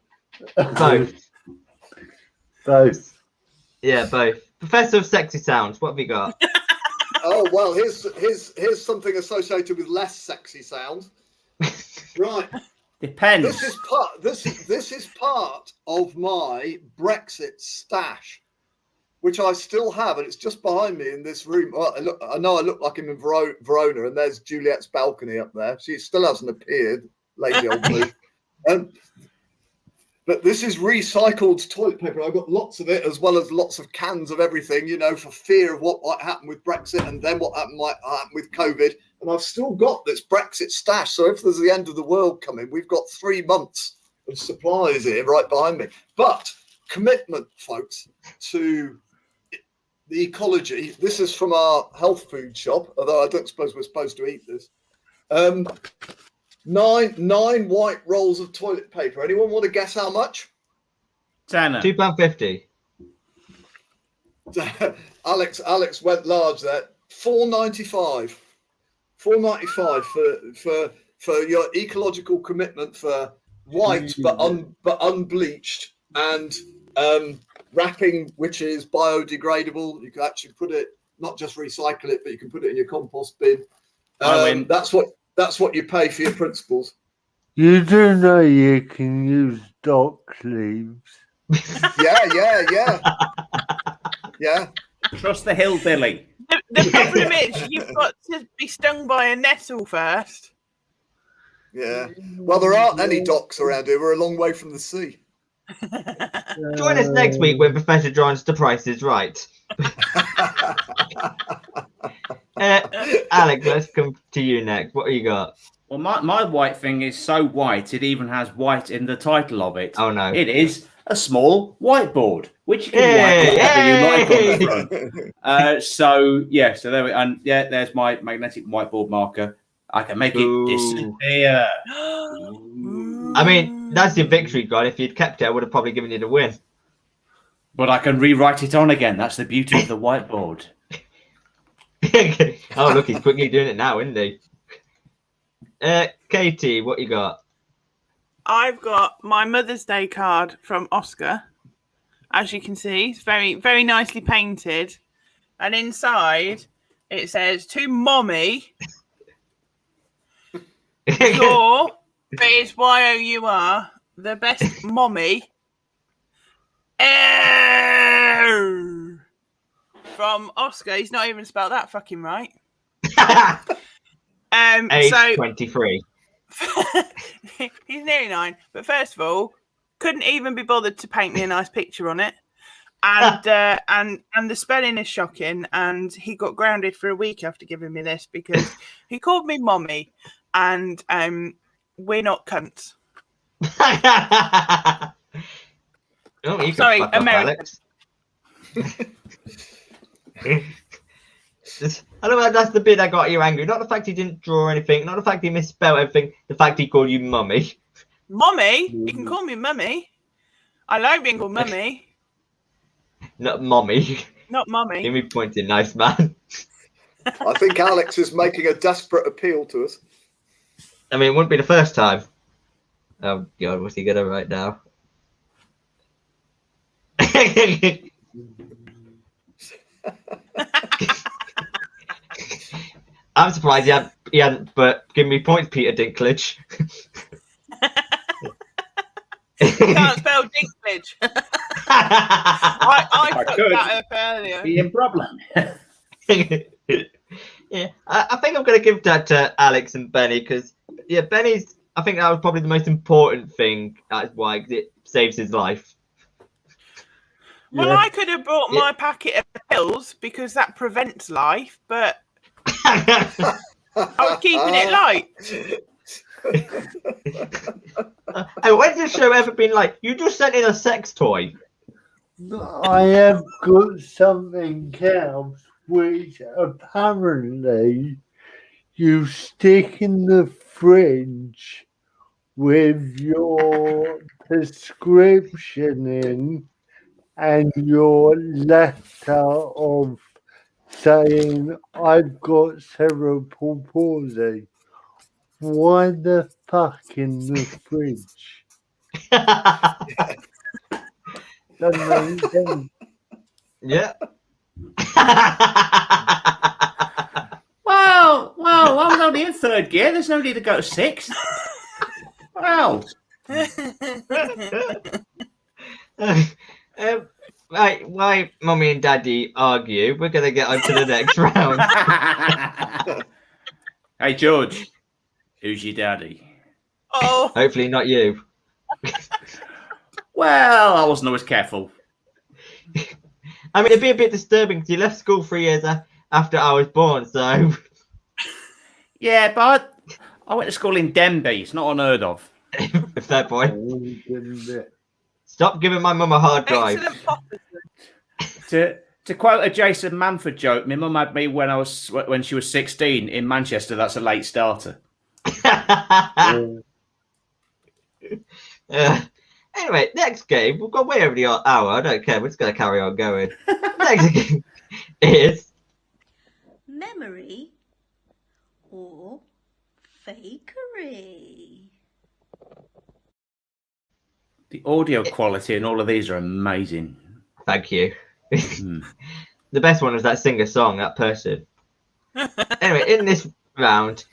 Both. Both. Yeah, both. Professor of Sexy Sounds, what have you got? Oh well, here's something associated with less sexy sounds. Right. Depends. This is part of my Brexit stash, which I still have, and it's just behind me in this room. Well, I know I look like I'm in Verona, and there's Juliet's balcony up there. She still hasn't appeared, lazy old blue. But this is recycled toilet paper. I've got lots of it, as well as lots of cans of everything, for fear of what might happen with Brexit and then what might happen with COVID. And I've still got this Brexit stash. So if there's the end of the world coming, we've got 3 months of supplies here right behind me. But commitment, folks, to the ecology. This is from our health food shop, although I don't suppose we're supposed to eat this. 9 white rolls of toilet paper. Anyone want to guess how much? Tanner. £2.50. Alex went large there. £4.95. £4.95 for your ecological commitment for white but unbleached and wrapping, which is biodegradable. You can actually put it, not just recycle it, but you can put it in your compost bin. That's what you pay for your principles. You do know you can use dock leaves. Yeah. Trust the hillbilly. The problem is you've got to be stung by a nettle first. Yeah. Well, there aren't any docks around here. We're a long way from the sea. Join us next week when Professor John's The Price is Right. Alex, let's come to you next. What have you got? Well, my white thing is so white, it even has white in the title of it. Oh, no. It is a small whiteboard, which you can white whatever you like on the front. So there we and there's my magnetic whiteboard marker. I can make it disappear. I mean, that's your victory, God. If you'd kept it, I would have probably given you the win. But I can rewrite it on again. That's the beauty of the whiteboard. Oh, look, he's quickly doing it now, isn't he? Katie, what you got? I've got my Mother's Day card from Oscar. As you can see, it's very, very nicely painted. And inside, it says, to Mommy, your, but it's Y-O-U-R, the best mommy from Oscar. He's not even spelled that fucking right. Age 23. He's nearly 9. But first of all, couldn't even be bothered to paint me a nice picture on it. And the spelling is shocking. And he got grounded for a week after giving me this because he called me mommy. And we're not cunts. Oh, you can Sorry, fuck off, American. Alex. I don't know, that's the bit that got you angry. Not the fact he didn't draw anything, not the fact he misspelled everything, the fact he called you mummy. Mummy? You can call me mummy. I like being called mummy. Not mommy. Not mummy. Give me pointing, nice man. I think Alex is making a desperate appeal to us. I mean, it wouldn't be the first time. Oh, God, what's he going to write now? I'm surprised he hadn't but give me points, Peter Dinklage. You can't spell Dinklage. I took that up earlier. Be in problem. Yeah, I think I'm going to give that to Alex and Benny because, yeah, Benny's, I think that was probably the most important thing. That's why, 'cause it saves his life. Well, Yeah. I could have brought my packet of pills because that prevents life, but I was keeping it light. And when's the show ever been like, you just sent in a sex toy? I have got something else which apparently you stick in the fridge with your prescription in and your letter of saying I've got cerebral palsy. Why the fuck in the fridge? Doesn't make sense. Yeah. Well, I was only in third gear. There's no need to go to sixth. Wow. Right, why Mummy and Daddy argue, we're going to get on to the next round. Hey, George. Who's your daddy? Oh. Hopefully not you. Well, I wasn't always careful. I mean, it'd be a bit disturbing because you left school 3 years after I was born, so... Yeah, but I went to school in Denby. It's not unheard of. Fair point. Stop giving my mum a hard drive. To quote a Jason Manford joke, my mum had me when she was 16 in Manchester. That's a late starter. Anyway, next game. We've got way over the hour. I don't care. We're just going to carry on going. Next game is... Memory or fakery? The audio quality and all of these are amazing. Thank you. The best one was that singer-song, that person. Anyway, in this round,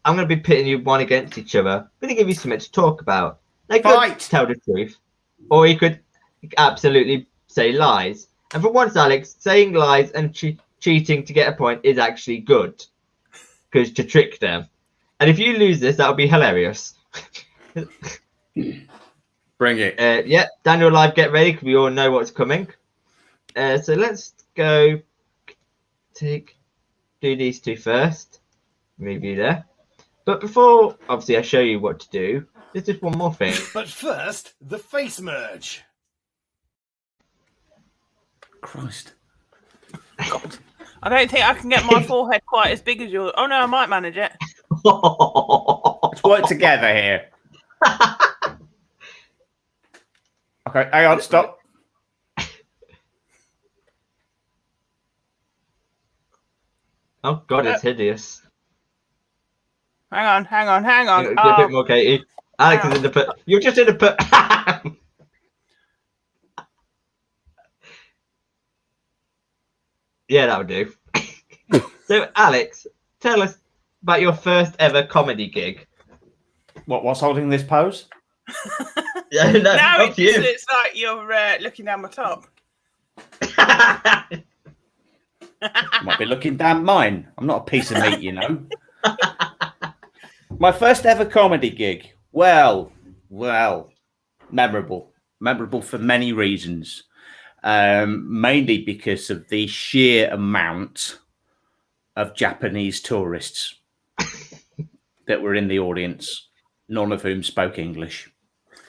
I'm going to be pitting you one against each other. I'm going to give you something to talk about. They could tell the truth, or you could absolutely say lies. And for once, Alex, saying lies and cheating to get a point is actually good, because to trick them. And if you lose this, that'll be hilarious. Bring it. Yeah, Daniel Live, get ready, because we all know what's coming. So let's go do these two first. Move you there. But before, obviously, I show you what to do, there's just one more thing. But first, the face merge. Christ. God. I don't think I can get my forehead quite as big as yours. Oh, no, I might manage it. Let's work together here. Okay, hang on, stop. Oh, God, it's hideous. Hang on. A bit more, Katie. Alex is in the put. You're just in the put. Yeah, that'll do. So, Alex, tell us about your first ever comedy gig. What's holding this pose? Yeah, no, now up to you. it's like you're looking down my top. Might be looking down mine. I'm not a piece of meat, you know. My first ever comedy gig. Well, memorable. Memorable for many reasons. Mainly because of the sheer amount of Japanese tourists that were in the audience, none of whom spoke English.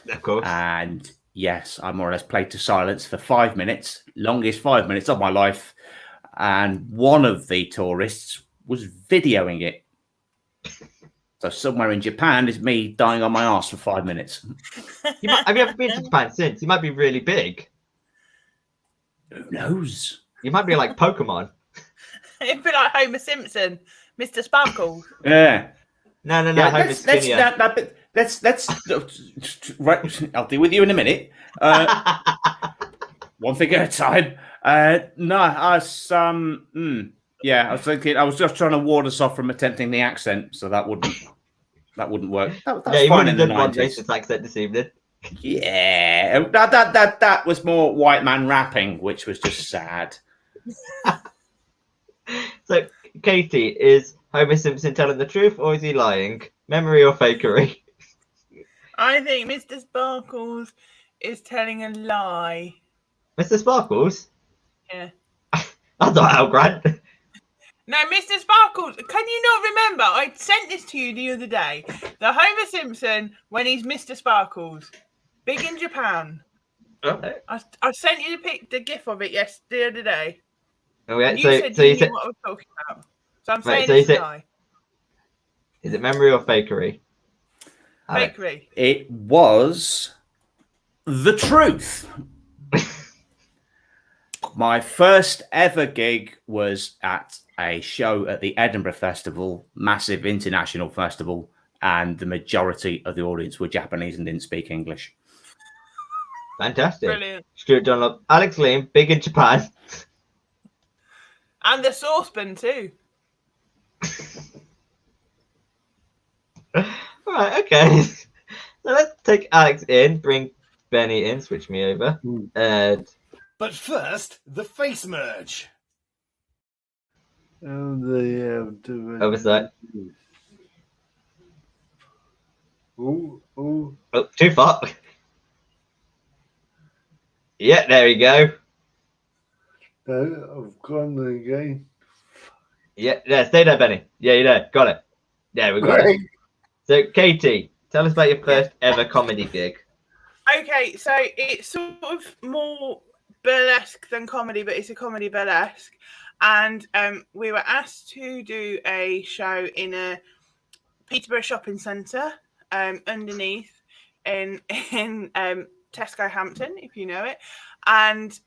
Of course. And Yes, I more or less played to silence for 5 minutes, longest 5 minutes of my life. And one of the tourists was videoing it. So somewhere in Japan is me dying on my ass for 5 minutes. Have you ever been to Japan since? You might be really big. Who knows? You might be like Pokemon. It'd be like Homer Simpson, Mr. Sparkles. Yeah. No, Yeah, Homer's let's skinnier. right. I'll deal with you in a minute. One thing at a time. Yeah, I was thinking. I was just trying to ward us off from attempting the accent, so that wouldn't work. That's Yeah, you fine in the done one 90s. racist accent this evening. Yeah, that was more white man rapping, which was just sad. So, Katie, is Homer Simpson telling the truth or is he lying? Memory or fakery? I think Mr. Sparkles is telling a lie. Mr. Sparkles? Yeah. That's not Al Grant. No, Mr. Sparkles, can you not remember? I sent this to you the other day. The Homer Simpson when he's Mr. Sparkles. Big in Japan. Okay. I sent you the gif of it the other day. Oh, yeah. And So you you knew said, what I was talking about. So I'm Right, saying so it's you a said- lie. is it memory or fakery? Alex. Fakery. It was the truth. My first ever gig was at a show at the Edinburgh Festival, massive international festival, and the majority of the audience were Japanese and didn't speak English. Fantastic. Brilliant. Stuart Dunlop, Alex Liam, big in Japan. And the saucepan too. Right, okay. So let's take Alex in, bring Benny in, switch me over. But first, the face merge. Oversight. Oh, too far. Yeah, there we go. No, I've gone again. Yeah, stay there, Benny. Yeah, you're there. Got it. Yeah, we got it. So, Katie, tell us about your first ever comedy gig. Okay, so it's sort of more burlesque than comedy, but it's a comedy burlesque. And we were asked to do a show in a Peterborough shopping centre underneath in Tesco Hampton, if you know it. And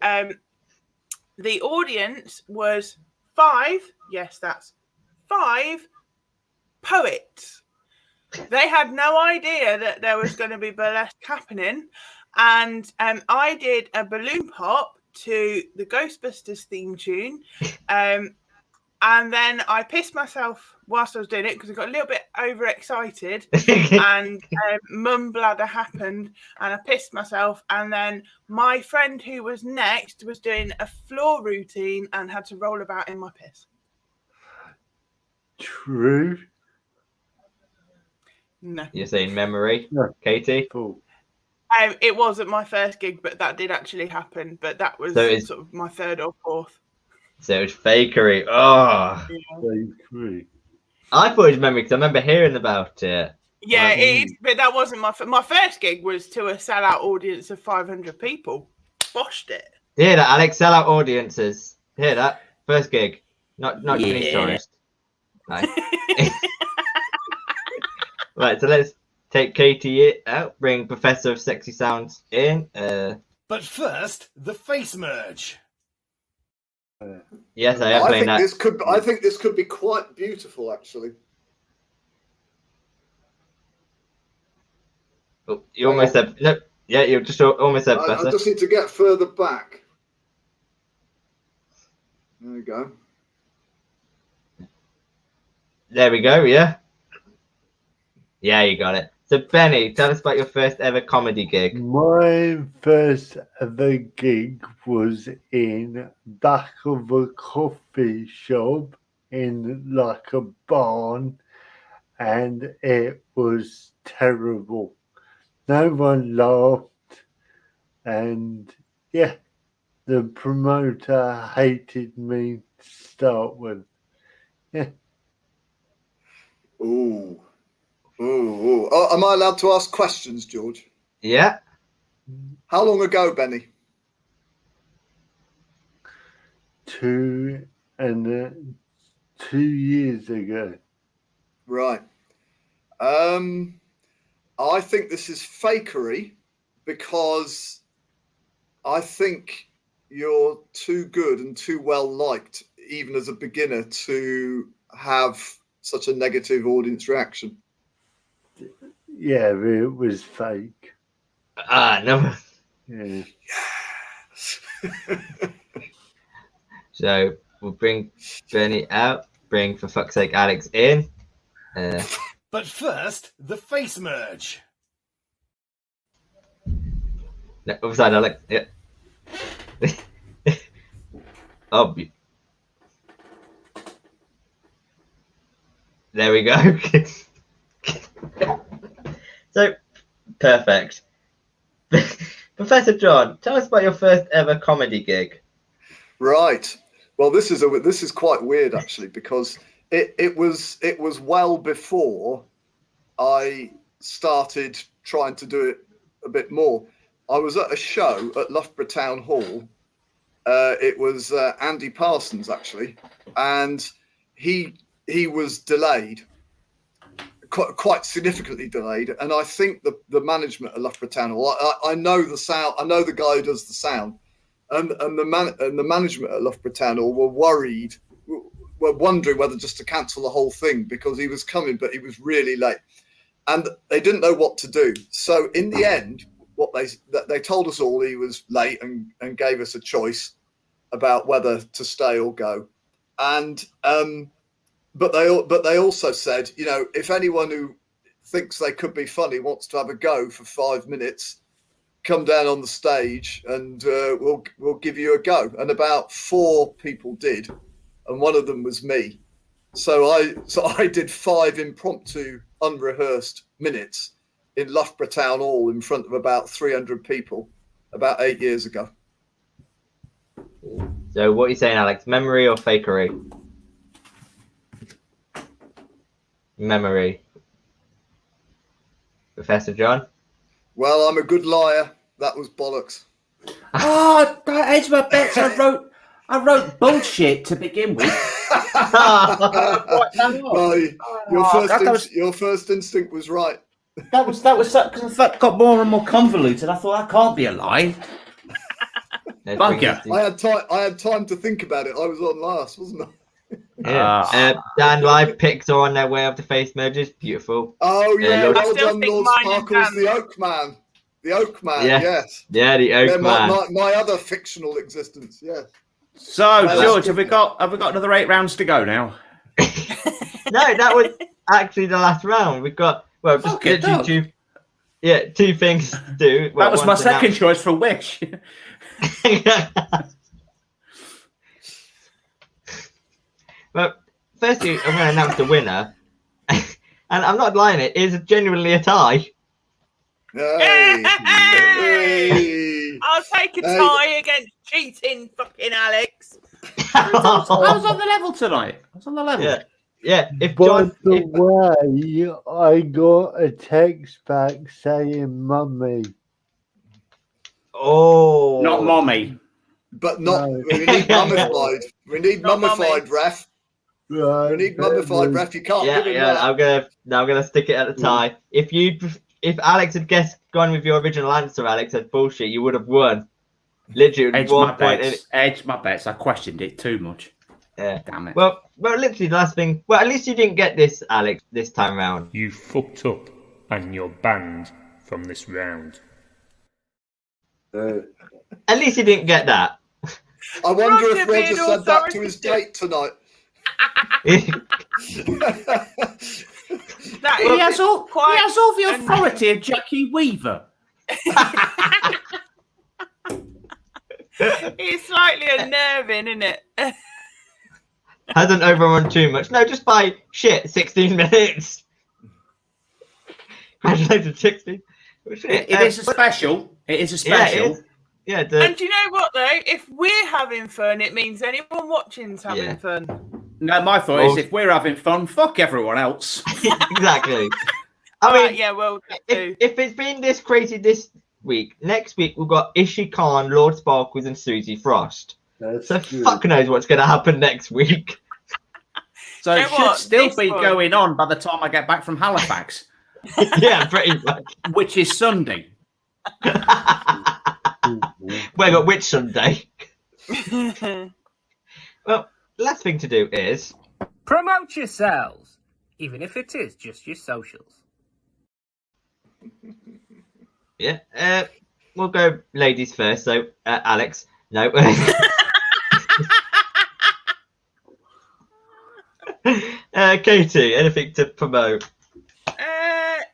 the audience was 5, yes, that's 5 poets. They had no idea that there was going to be burlesque happening. And I did a balloon pop to the Ghostbusters theme tune. And then I pissed myself whilst I was doing it because I got a little bit overexcited and mum bladder happened and I pissed myself. And then my friend who was next was doing a floor routine and had to roll about in my piss. True. No. You're saying memory, No. Katie? Cool. It wasn't my first gig, but that did actually happen. But that was sort of my 3rd or 4th. So it's fakery. Oh. Fakery. I thought it was memory because I remember hearing about it. Yeah, it is, but that wasn't my first gig. Was to a sellout audience of 500 people. Boshed it. Hear that, Alex? Sellout audiences. Hear that? First gig. Not Chinese tourist. Nice. Right, so let's take Katie out, bring Professor of Sexy Sounds in. But first, the face merge. Yes, I am playing that. I think this could be quite beautiful, actually. Oh, you almost said no. Yeah, you just almost said I just need to get further back. There we go. There we go. Yeah. Yeah, you got it. So, Benny, tell us about your first ever comedy gig. My first ever gig was in back of a coffee shop in like a barn, and it was terrible. No one laughed, and yeah, the promoter hated me to start with. Yeah. Ooh. Ooh. Oh, am I allowed to ask questions, George? Yeah. How long ago, Benny? 2 years ago. Right. I think this is fakery because I think you're too good and too well liked, even as a beginner, to have such a negative audience reaction. Yeah, it was fake. No. Yeah. So we'll bring Bernie out. Bring, for fuck's sake, Alex in. But first, the face merge. No, other side, Alex. Yeah. Oh. There we go. So, perfect. Professor John, tell us about your first ever comedy gig. Right. Well, this is quite weird actually, because it was well before I started trying to do it a bit more. I was at a show at Loughborough Town Hall. It was Andy Parsons actually, and he was delayed, quite significantly delayed. And I think the management at Loughborough Town Hall, I know the sound, I know the guy who does the sound, and the management at Loughborough Town Hall were wondering whether just to cancel the whole thing because he was coming, but he was really late, and they didn't know what to do. So in the end, what they told us all he was late and gave us a choice about whether to stay or go, and but they also said, you know, if anyone who thinks they could be funny wants to have a go for 5 minutes, come down on the stage and we'll give you a go. And about 4 people did, and one of them was me. So I did 5 impromptu, unrehearsed minutes in Loughborough Town Hall in front of about 300 people about 8 years ago. So what are you saying, Alex? Memory or fakery? Memory. Professor John? Well, I'm a good liar. That was bollocks. Oh, don't hedge my bets. I wrote bullshit to begin with. Your first instinct was right. That was because that got more and more convoluted. I thought that can't be a lie. Bunker. I had time to think about it. I was on last, wasn't I? Yeah. Dan live picks are on their way up to face merges. Beautiful. Oh yeah, well done, Lord Sparkles, the Oak Man. The Oak Man, yes. Yeah, the Oak Man. My other fictional existence, yes. So, George, have we got another 8 rounds to go now? No, that was actually the last round. We've got just literally 2 things to do. Well, that was my second choice for Wish. Well, firstly, I'm going to announce the winner, and I'm not lying. It is genuinely a tie. Hey. I'll take a tie against cheating, fucking Alex. I was on the level tonight. I was on the level. Yeah. By the way, I got a text back saying "mummy." Oh, not mommy. But not. No. We need mummified. We need mummified, ref. Right, we need mummified, ref. You can't give him that. I'm gonna stick it at the tie. If Alex had gone with your original answer, Alex said bullshit, you would have won. Literally, edge my bets. I questioned it too much. Yeah. Damn it. Well, literally the last thing. Well, at least you didn't get this, Alex, this time round. You fucked up, and you're banned from this round. At least you didn't get that. I wonder if Roger said that to his date tonight. He has all the authority of Jackie Weaver. It's slightly unnerving, isn't it? Hasn't overrun too much. No, just by 16 minutes. Congratulations, 16. It is a special. It is a special. Yeah, and do you know what though? If we're having fun, it means anyone watching's having fun. No, my thought is if we're having fun, fuck everyone else. Exactly. I mean, well, if it's been this crazy week. Next week, we've got Ishii Khan, Lord Sparkles, and Susie Frost. So fuck knows what's going to happen next week. So it should still be going on by the time I get back from Halifax. Yeah, pretty much. Which is Sunday. Wait, but which Sunday? Well, last thing to do is promote yourselves, even if it is just your socials. Yeah, we'll go ladies first. So, Alex, no. Katie, anything to promote?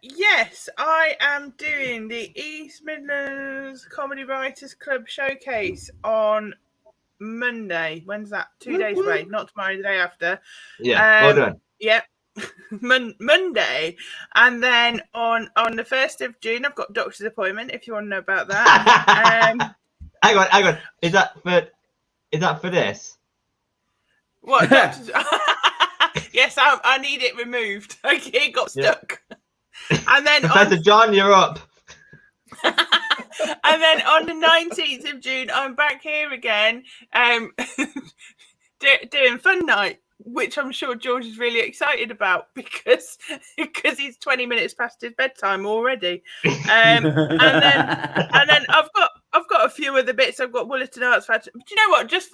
Yes, I am doing the East Midlands Comedy Writers Club Showcase on Monday. When's that? 2 days away. Not tomorrow, the day after. Yeah, well done. Yep. Monday. And then on the 1st of June, I've got doctor's appointment, if you want to know about that. Hang on. Is that for this? What? Yes, I need it removed. It got stuck. Yeah. And then Professor John, you're up. And then on the 19th of June, I'm back here again, doing Fun Night, which I'm sure George is really excited about because he's 20 minutes past his bedtime already. And then I've got a few other bits. I've got Woolerton Arts Factory. Do you know what? Just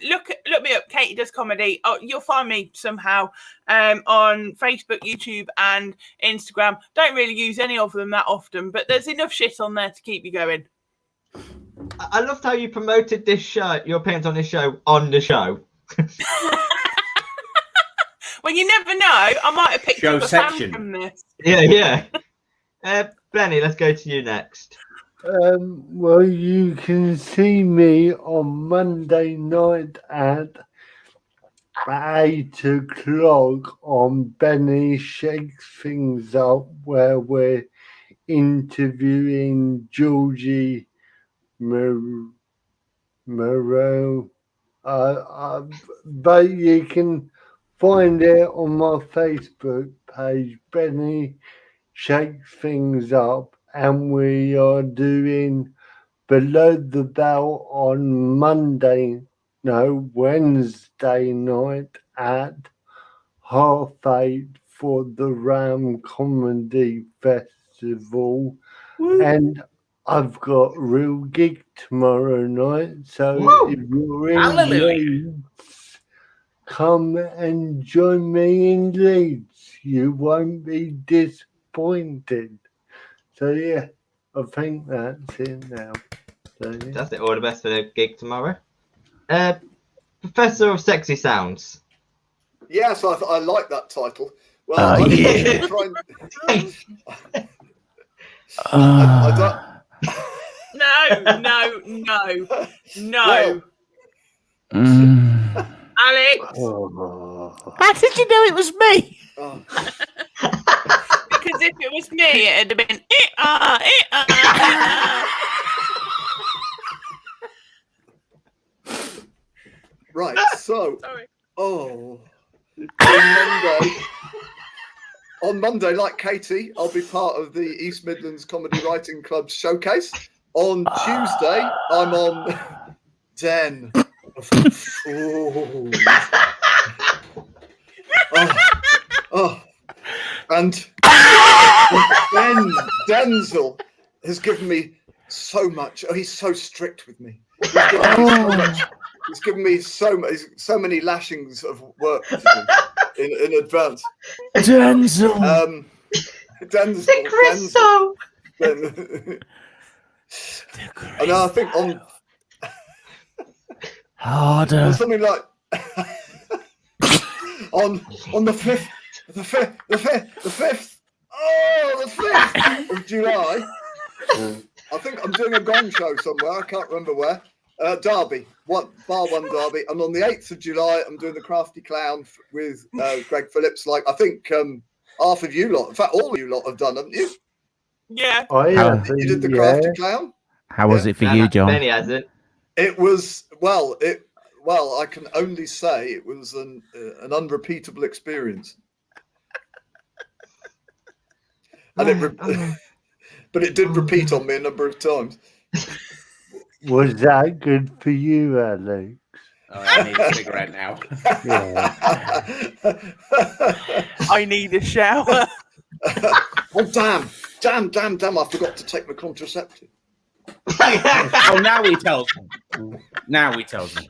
look me up. Katie Does Comedy. Oh, you'll find me somehow on Facebook, YouTube, and Instagram. Don't really use any of them that often, but there's enough shit on there to keep you going. I loved how you promoted this show, your appearance on this show, on the show. Well, you never know. I might have picked up a fan from this. Yeah. Benny, let's go to you next. Well, you can see me on Monday night at 8 o'clock on Benny Shakes Things Up, where we're interviewing Georgie Moreau. But you can find it on my Facebook page, Benny Shakes Things Up, and we are doing Below the Belt on Wednesday night at 8:30 for the Ram Comedy Festival. Woo. And I've got a real gig tomorrow night, so if you're in Leeds, come and join me in Leeds. You won't be disappointed. So yeah, I think that's it now. So, yeah. That's it. All the best for the gig tomorrow. Professor of Sexy Sounds. Yes, I like that title. Well, I'm trying. I don't. No. Alex. How did you know it was me? Because if it was me, it'd have been Right, so Sorry. On Monday, like Katie, I'll be part of the East Midlands Comedy Writing Club Showcase. On Tuesday, I'm on Den of Fools. And Denzel has given me so much. Oh, he's so strict with me. He's given me so many lashings of work to do in advance. Denzel. Denzel. And I think harder. Something like on the 5th. The 5th of July. I think I'm doing a gong show somewhere. I can't remember where. Derby, Bar 1 Derby. And on the 8th of July, I'm doing the Crafty Clown with Greg Phillips. Like, I think half of you lot, in fact, all of you lot have done, haven't you? Yeah. You did the Crafty Clown? How was it for you, John? Benny hasn't. It was, well, I can only say it was an unrepeatable experience. And but it did repeat on me a number of times. Was that good for you, Alex? Oh, I need a cigarette now. Yeah. I need a shower. Oh, damn. I forgot to take my contraceptive. Oh, now he tells me.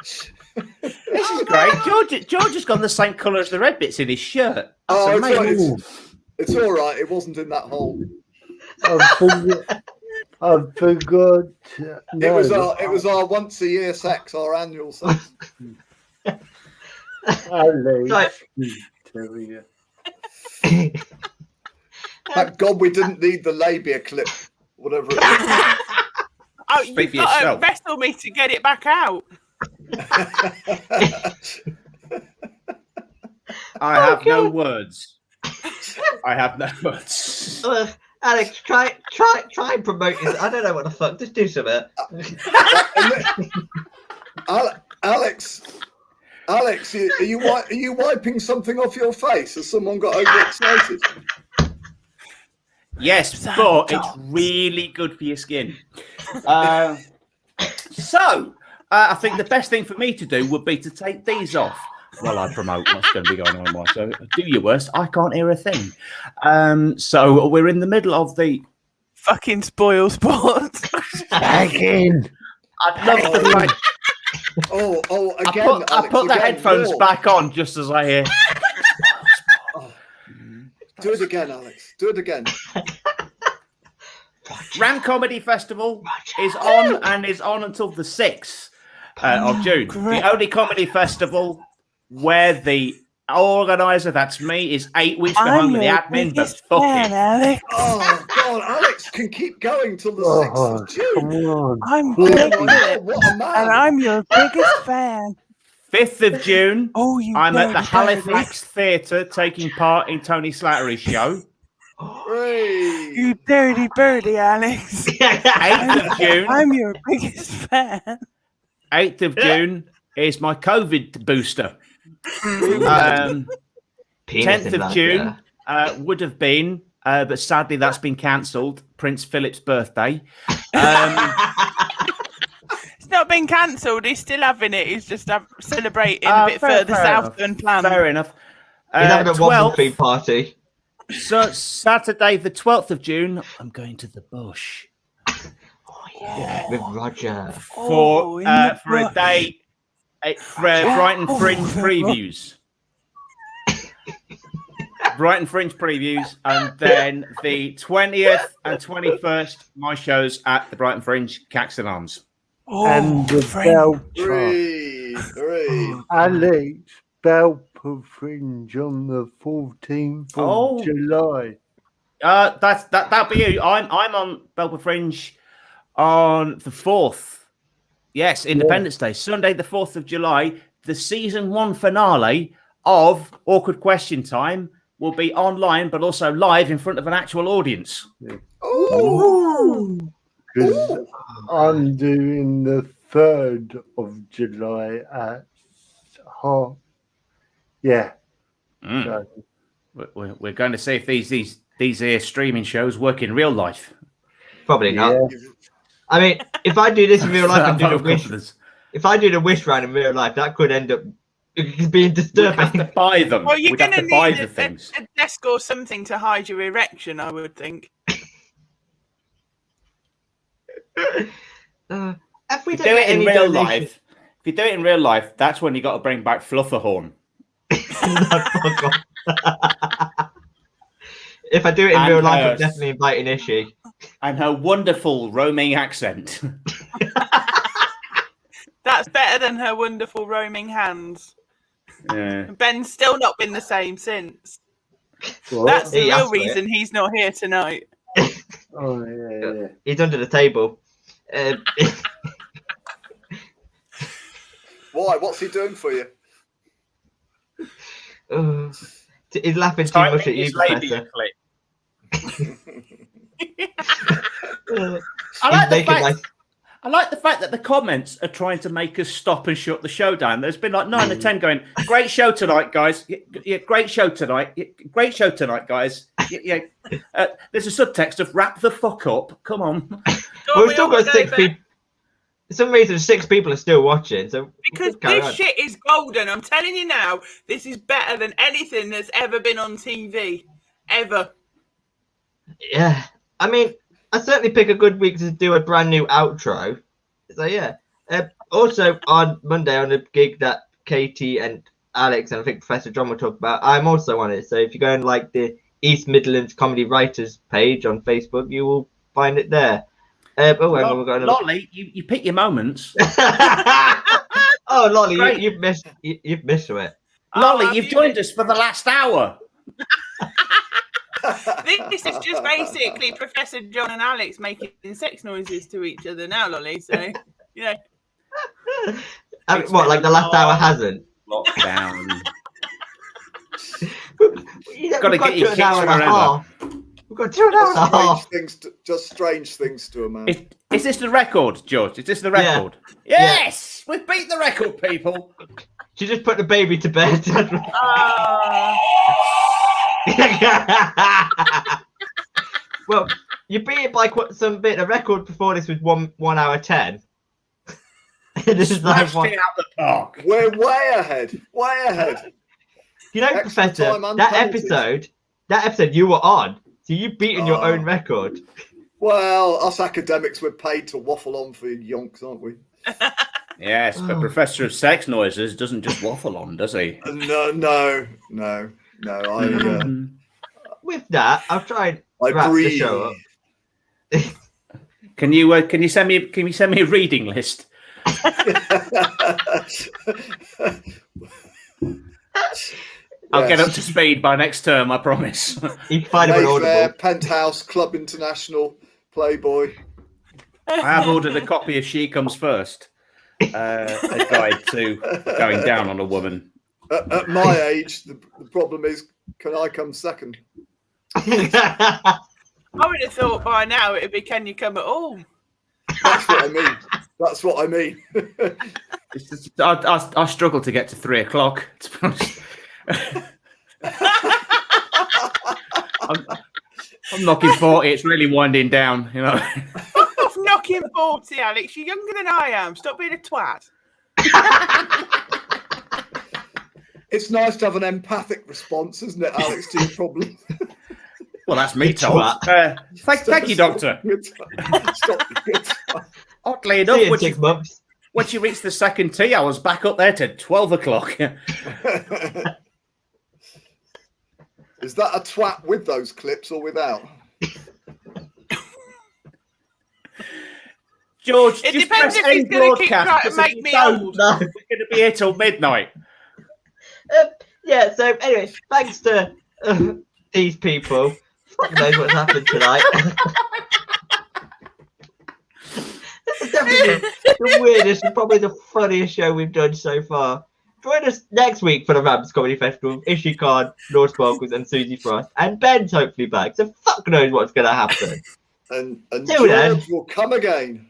This is great. George has gone the same colour as the red bits in his shirt. That's amazing. It's all right. It wasn't in that hole. I forgot. No. It was our once a year sex, our annual sex. Alex. Thank God we didn't need the labia clip, whatever it is. Oh, you've got to wrestle me to get it back out. I have no words. Alex, try and promote this. I don't know what the fuck. Just do something. Alex, are you wiping something off your face? Has someone got overexcited? Yes, but it's really good for your skin. So, I think the best thing for me to do would be to take these off while I promote what's going to be going on. So, do your worst. I can't hear a thing. So, we're in the middle of the fucking spoil sports. Again. I'd love to like. Again. I put the headphones back on just as I hear. Do it again, Alex. Do it again. Ram Comedy Festival is on and is on until the 6th of June. The only comedy festival where the organizer, that's me, is 8 weeks behind with the admin, but fuck it. Alex. Oh, God, Alex can keep going till the 6th of June. Come on. I'm big and I'm your biggest fan. 5th of June, I'm at the Halifax Theatre taking part in Tony Slattery's show. You dirty birdie, Alex. 8th of June. I'm your biggest fan. 8th of June is my COVID booster. 10th of June would have been, but sadly that's been cancelled, Prince Philip's birthday. It's not been cancelled. He's still having it. He's just celebrating a bit further south than planned. Fair enough. He's having a waffle party. So Saturday, the 12th of June, I'm going to the bush. With Roger. For a day for Brighton Fringe previews. Brighton Fringe previews, and then the 20th and 21st, my shows at the Brighton Fringe, Caxton Arms. And the Alex Belper Fringe on the 14th of July. That'll be you. I'm on Belper Fringe on the 4th. Yes, Independence Day, Sunday, the 4th of July. The season 1 finale of Awkward Question Time will be online, but also live in front of an actual audience. Because I'm doing the 3rd of July at Hart. Yeah. So. We're going to see if these streaming shows work in real life. Probably not. Yeah. I mean, if I do this in real life, I'm doing a wish. If I do the wish round in real life, that could end up being disturbing. We'd have to buy them. Well, you're going to need a desk or something to hide your erection, I would think. If you do it in real life, that's when you got to bring back Flufferhorn. If I do it in real life, I'm definitely inviting Ishi. And her wonderful roaming accent. That's better than her wonderful roaming hands. Yeah. Ben's still not been the same since. What? That's the real reason he's not here tonight. Oh, yeah. He's under the table. Why? What's he doing for you? He's laughing too much at you, Professor. I I like the fact that the comments are trying to make us stop and shut the show down. There's been like 9 or 10 going, great show tonight, guys. Yeah, great show tonight. Great show tonight, guys. Yeah. There's a subtext of wrap the fuck up. Come on. Well, we've still got 6 people. For some reason, 6 people are still watching. So because this shit is golden. I'm telling you now, this is better than anything that's ever been on TV. Ever. Yeah. I mean, I certainly pick a good week to do a brand new outro. So yeah. Also on Monday on a gig that Katie and Alex and I think Professor John will talk about, I'm also on it. So if you go and like the East Midlands Comedy Writers page on Facebook, you will find it there. Lolly, you pick your moments. Oh, Lolly, you've missed it. Lolly, you've joined us for the last hour. This is just basically Professor John and Alex making sex noises to each other now, Lolly. So, yeah. What, like the last hour hasn't? Lockdown. Got to get your kicks forever. We've got 2 hours and a half. Just strange things to a man. Is this the record, George? Is this the record? Yeah. Yes! We've beat the record, people. She just put the baby to bed. Well, you beat it by some bit. The record before this was 1 hour 10. This is like out the park. We're way ahead. Way ahead. You know, Professor, that episode you were on, so you've beaten your own record. Well, us academics, we're paid to waffle on for yonks, aren't we? Yes, but Professor of Sex Noises doesn't just waffle on, does he? No. With that, I'll try and wrap the show up. Can you send me a reading list? I'll get up to speed by next term, I promise. You can find it on Audible. Penthouse, Club International, Playboy. I have ordered a copy of She Comes First, a guide to going down on a woman. At my age, the problem is, can I come second? I would have thought by now it'd be, can you come at all? That's what I mean. It's just, I struggle to get to 3 o'clock. I'm knocking 40. It's really winding down, you know. I'm knocking 40, Alex. You're younger than I am. Stop being a twat. It's nice to have an empathic response, isn't it, Alex, to your problem? Well, that's me told. Thank you, Doctor. Oddly enough, when she reached the second tee, I was back up there to 12 o'clock. Is that a twat with those clips or without? George, it just depends press if he's end going to keep broadcast. trying to make me old. No, we're going to be here till midnight. Yeah, so anyway, thanks to these people. Fuck knows what's happened tonight. This is definitely the weirdest and probably the funniest show we've done so far. Join us next week for the Rams Comedy Festival. Ishii Khan, Lord Sparkles, and Susie Frost. And Ben's hopefully back, so fuck knows what's going to happen. And George will come again.